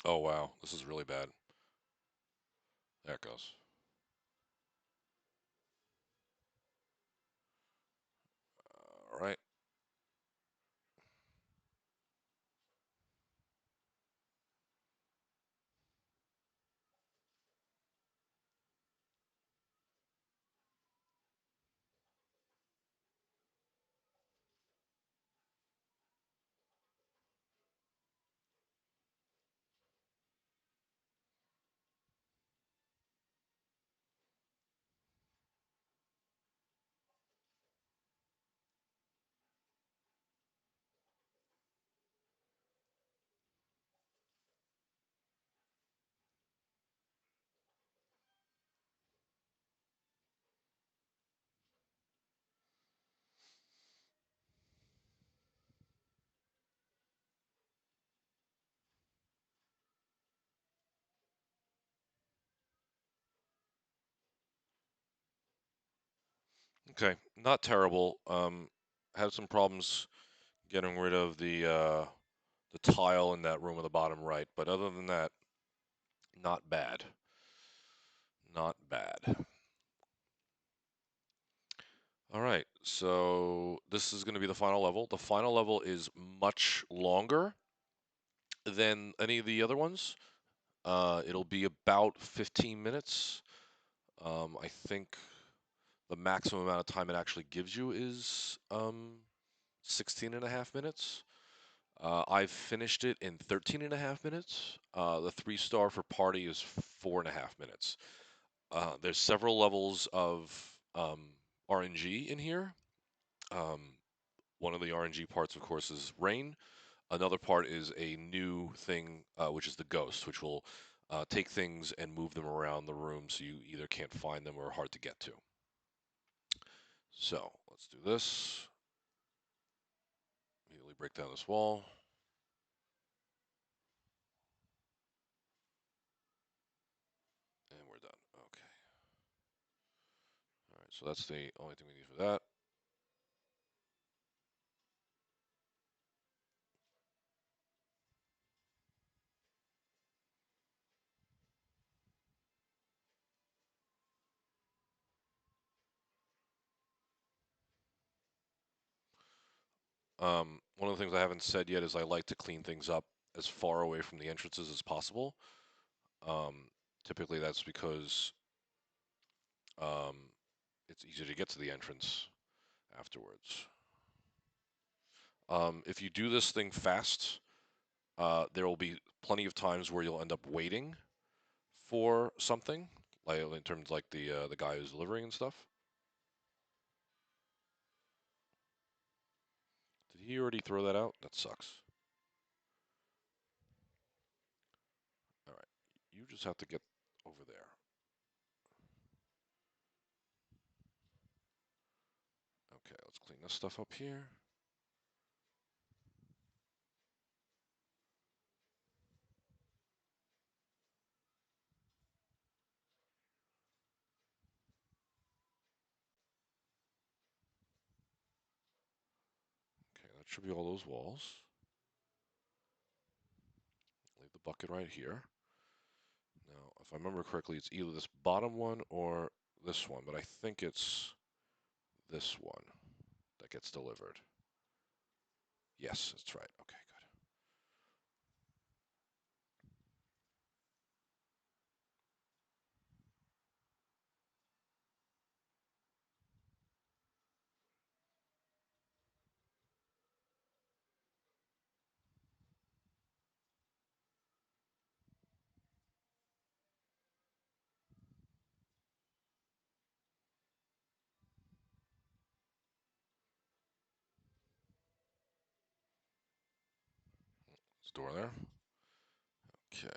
Oh wow, this is really bad. There it goes. All right. Okay, not terrible. Had some problems getting rid of the tile in that room on the bottom right, but other than that, not bad. Not bad. All right, so this is going to be the final level. The final level is much longer than any of the other ones. It'll be about 15 minutes. I think the maximum amount of time it actually gives you is 16 and a half minutes. I've finished it in 13 and a half minutes. The 3-star for party is 4.5 minutes. There's several levels of RNG in here. Um, one of the RNG parts, of course, is rain. Another part is a new thing, which is the ghost, which will take things and move them around the room so you either can't find them or are hard to get to. So let's do this. Immediately break down this wall. And we're done. Okay. All right, so that's the only thing we need for that. One of the things I haven't said yet is I like to clean things up as far away from the entrances as possible. Um, Typically, that's because um, it's easier to get to the entrance afterwards. If you do this thing fast, there will be plenty of times where you'll end up waiting for something, like in terms of like the guy who's delivering and stuff. Did he already throw that out? That sucks. All right, you just have to get over there. Okay, let's clean this stuff up here. Okay, that should be all those walls. Leave the bucket right here. Now, if I remember correctly, it's either this bottom one or this one, but I think it's this one that gets delivered. Yes, that's right. Okay, good. This door there. Okay.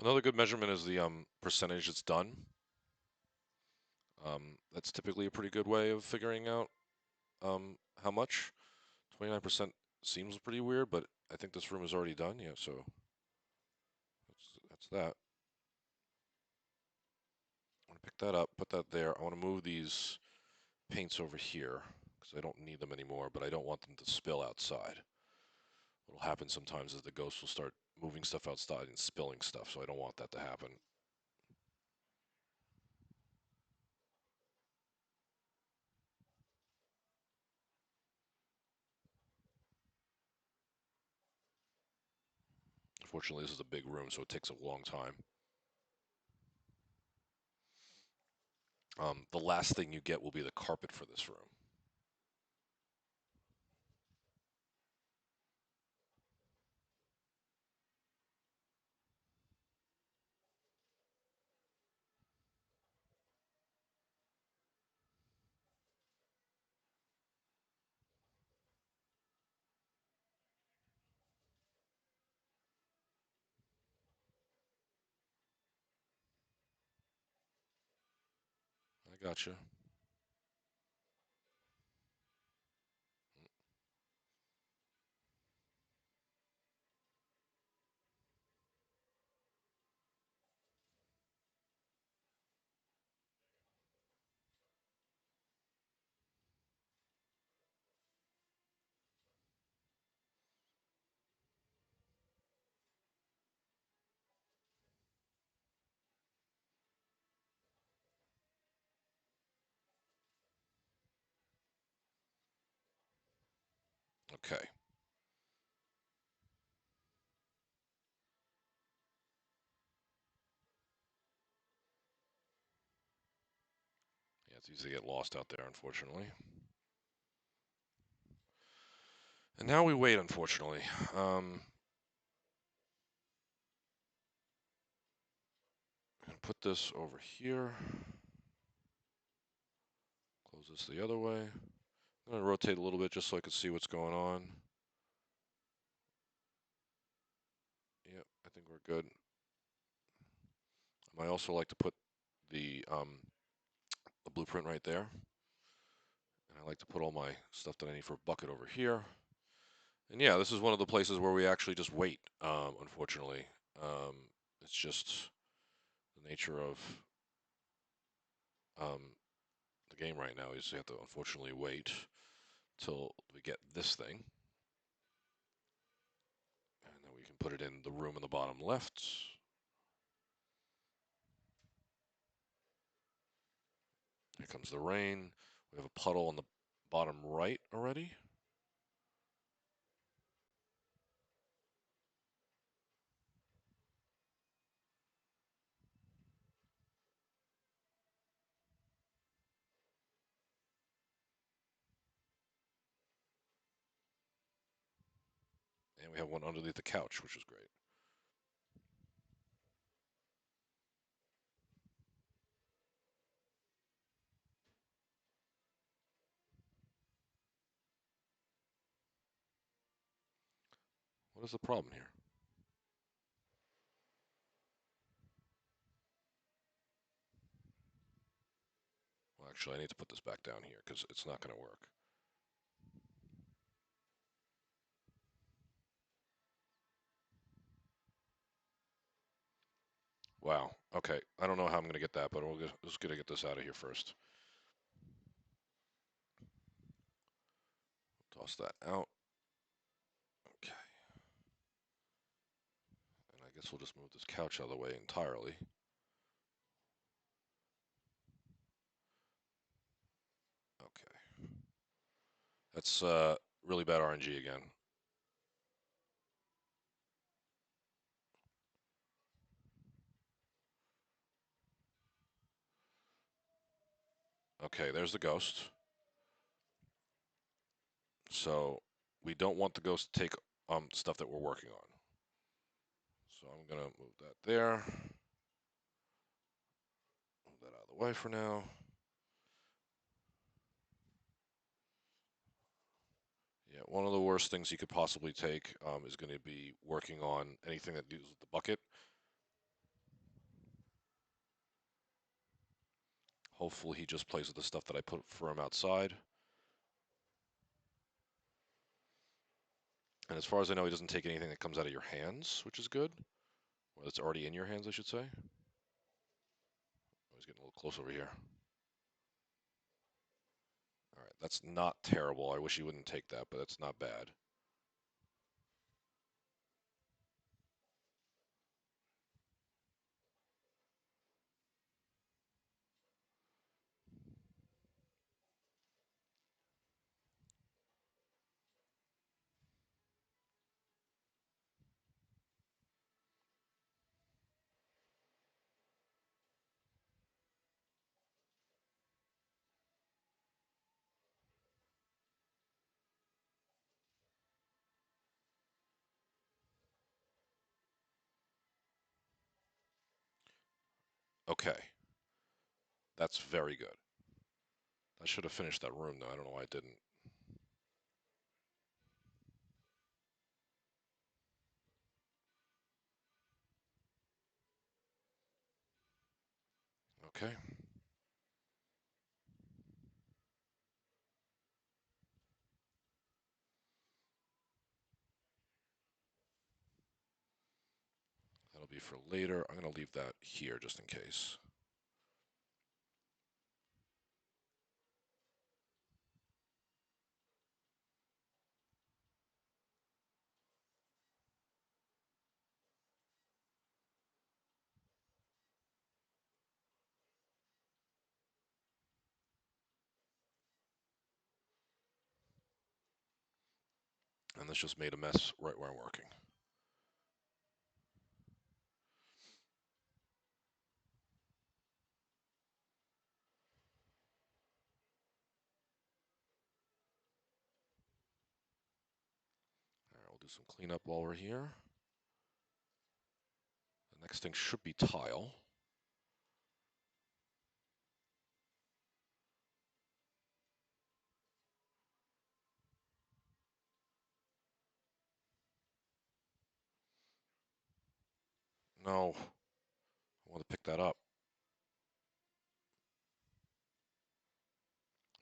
Another good measurement is the percentage it's done. That's typically a pretty good way of figuring out how much. 29% seems pretty weird, but I think this room is already done. Yeah, so that's that. I'm gonna pick that up, put that there. I want to move these paints over here because I don't need them anymore, but I don't want them to spill outside. What'll happen sometimes is the ghost will start moving stuff outside and spilling stuff, so I don't want that to happen. Unfortunately, this is a big room, so it takes a long time. The last thing you get will be the carpet for this room. I gotcha. Okay. Yeah, it's easy to get lost out there, unfortunately. And now we wait, unfortunately. I'm gonna put this over here. Close this the other way. I'm gonna rotate a little bit just so I can see what's going on. Yep, I think we're good. I also like to put the blueprint right there. And I like to put all my stuff that I need for a bucket over here. And yeah, this is one of the places where we actually just wait, unfortunately. Um, it's just the nature of um, the game right now is you have to unfortunately wait till we get this thing. And then we can put it in the room in the bottom left. Here comes the rain. We have a puddle on the bottom right already. And we have one underneath the couch, which is great. What is the problem here? Well, actually, I need to put this back down here because it's not going to work. Wow. Okay. I don't know how I'm going to get that, but we're just going to get this out of here first. Toss that out. Okay. And I guess we'll just move this couch out of the way entirely. Okay. That's really bad RNG again. Okay, there's the ghost. So we don't want the ghost to take stuff that we're working on. So I'm going to move that there. Move that out of the way for now. Yeah, one of the worst things you could possibly take is going to be working on anything that deals with the bucket. Hopefully he just plays with the stuff that I put for him outside. And as far as I know, he doesn't take anything that comes out of your hands, which is good. Or that's already in your hands, I should say. Oh, he's getting a little close over here. All right, that's not terrible. I wish he wouldn't take that, but that's not bad. Okay, that's very good. I should have finished that room, though. I don't know why I didn't. Okay. That'll be for later. I'm going to leave that here just in case. And this just made a mess right where I'm working. All right, we'll do some cleanup while we're here. The next thing should be tile. No, I want to pick that up.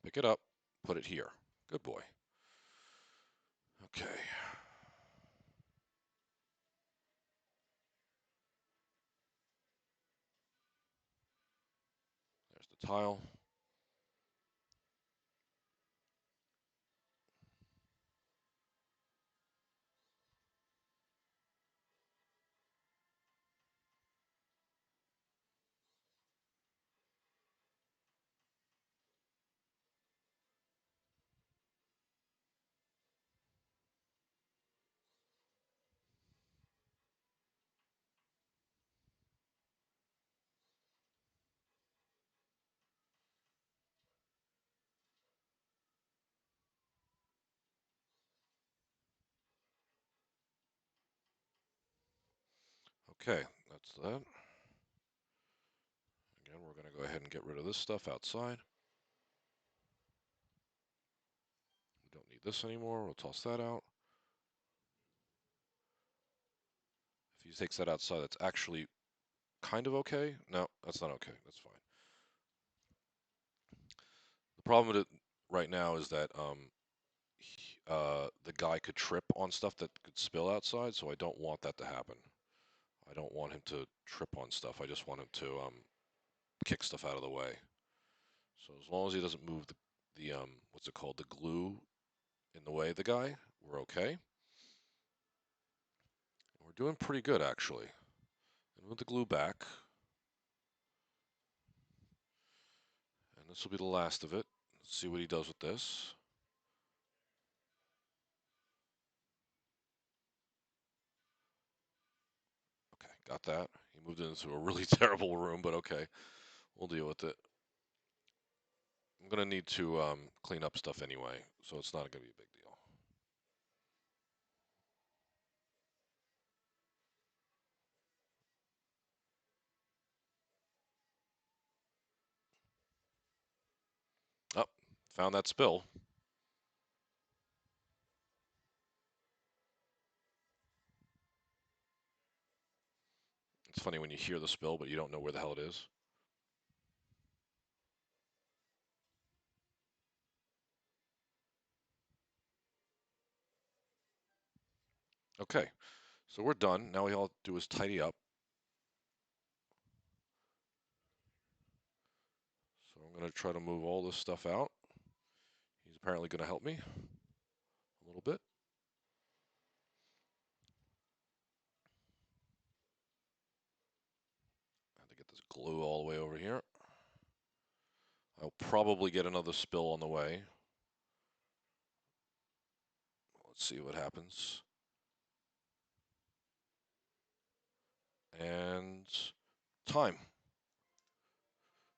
Pick it up, put it here. Good boy. Okay. There's the tile. Okay, that's that. Again, we're going to go ahead and get rid of this stuff outside. We don't need this anymore. We'll toss that out. If he takes that outside, that's actually kind of okay. No, that's not okay. That's fine. The problem with it right now is that the guy could trip on stuff that could spill outside, so I don't want that to happen. I don't want him to trip on stuff. I just want him to kick stuff out of the way. So as long as he doesn't move the what's it called, the glue in the way of the guy, we're okay. And we're doing pretty good actually. And with the glue back, and this will be the last of it. Let's see what he does with this. Okay, got that. He moved into a really terrible room, but okay, we'll deal with it. I'm gonna need to clean up stuff anyway, so it's not gonna be a big deal. Oh, found that spill. It's funny when you hear the spill, but you don't know where the hell it is. Okay, so we're done. Now all do is tidy up. So I'm going to try to move all this stuff out. He's apparently going to help me a little bit. I have to get this glue all the way over here. I'll probably get another spill on the way. Let's see what happens. And time.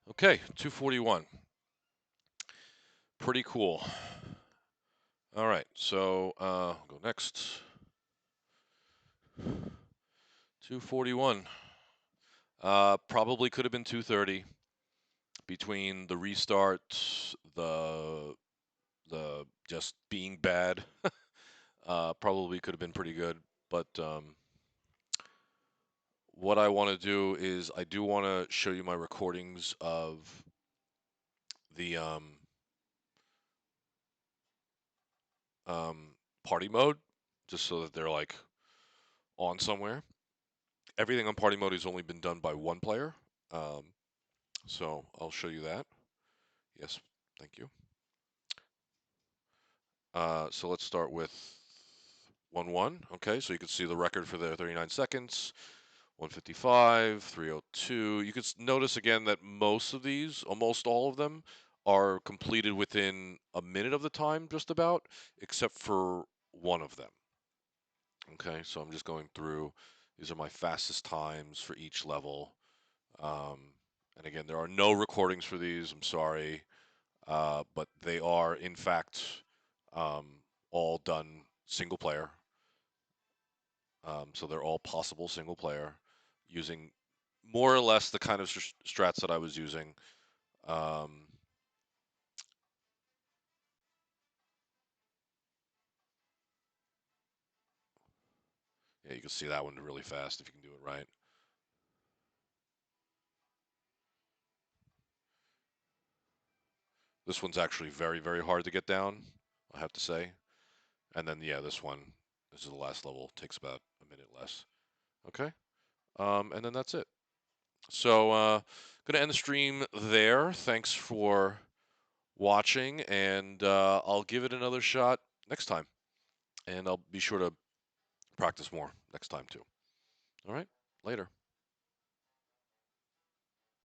Okay, 2:41. Pretty cool. All right, so go next. 2:41. Probably could have been 2:30 between the restart, the just being bad. Probably could have been pretty good, but what I want to do is I do want to show you my recordings of the party mode, just so that they're like on somewhere. Everything on party mode has only been done by one player, um, so I'll show you that. Yes, thank you. So let's start with 1-1. Okay, so you can see the record for the 39 seconds, 155, 302. You can notice again that most of these, almost all of them, are completed within a minute of the time, just about, except for one of them. Okay, so I'm just going through. These are my fastest times for each level. Um, and again, there are no recordings for these. I'm sorry. But they are, in fact, um, all done single player. So they're all possible single player using more or less the kind of strats that I was using. Um, yeah, you can see that one really fast if you can do it right. This one's actually very, very hard to get down, I have to say. And then, yeah, this is the last level, takes about a minute less. Okay. And then that's it. So, gonna end the stream there. Thanks for watching, and I'll give it another shot next time. And I'll be sure to practice more next time, too. All right, later.